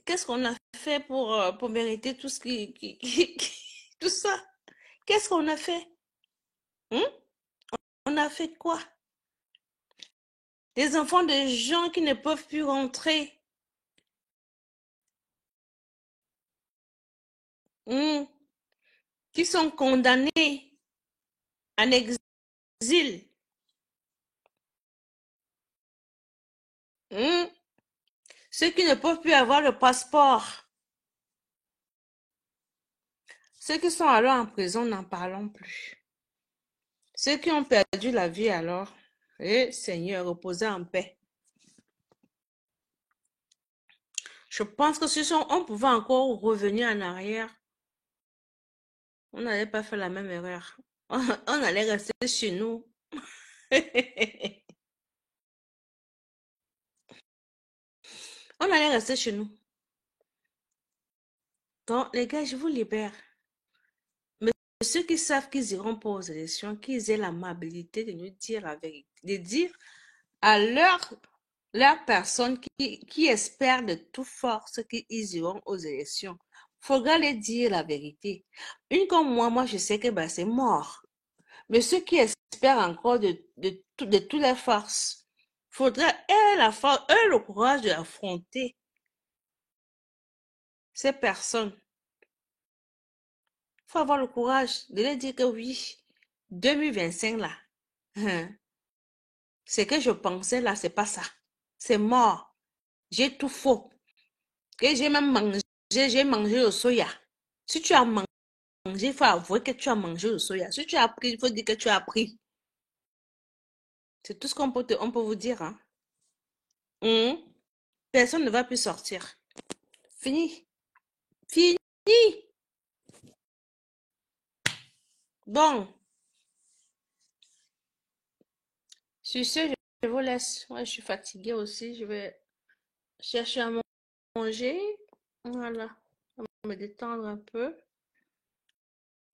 Qu'est-ce qu'on a fait pour mériter tout ce tout ça? Qu'est-ce qu'on a fait? On a fait quoi? Des enfants de gens qui ne peuvent plus rentrer. Qui sont condamnés en exil. Ceux qui ne peuvent plus avoir le passeport. Ceux qui sont alors en prison, n'en parlons plus. Ceux qui ont perdu la vie alors, Seigneur, reposez en paix. Je pense que si on pouvait encore revenir en arrière, on n'allait pas faire la même erreur. On allait rester chez nous. On allait rester chez nous. Donc, les gars, je vous libère. Mais ceux qui savent qu'ils iront pas aux élections, qu'ils aient l'amabilité de nous dire la vérité, de dire à leur personne qui espère de toute force qu'ils iront aux élections. Il faudra les dire la vérité. Une comme moi, je sais que c'est mort. Mais ceux qui espèrent encore de toutes les forces, il faudra le courage d'affronter ces personnes. Il faut avoir le courage de leur dire que oui, 2025 là, ce que je pensais là, c'est pas ça. C'est mort. J'ai tout faux. Et j'ai même mangé le soya. Si tu as mangé manger, il faut avouer que tu as mangé le soya. Si tu as pris, il faut dire que tu as pris. C'est tout ce qu'on peut, on peut vous dire. Hein. Personne ne va plus sortir. Fini. Fini. Bon. Sur ce, je vous laisse. Moi, je suis fatiguée aussi. Je vais chercher à manger. Voilà. Me détendre un peu.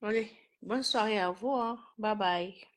Allez, bonne soirée à vous. Hein. Bye bye.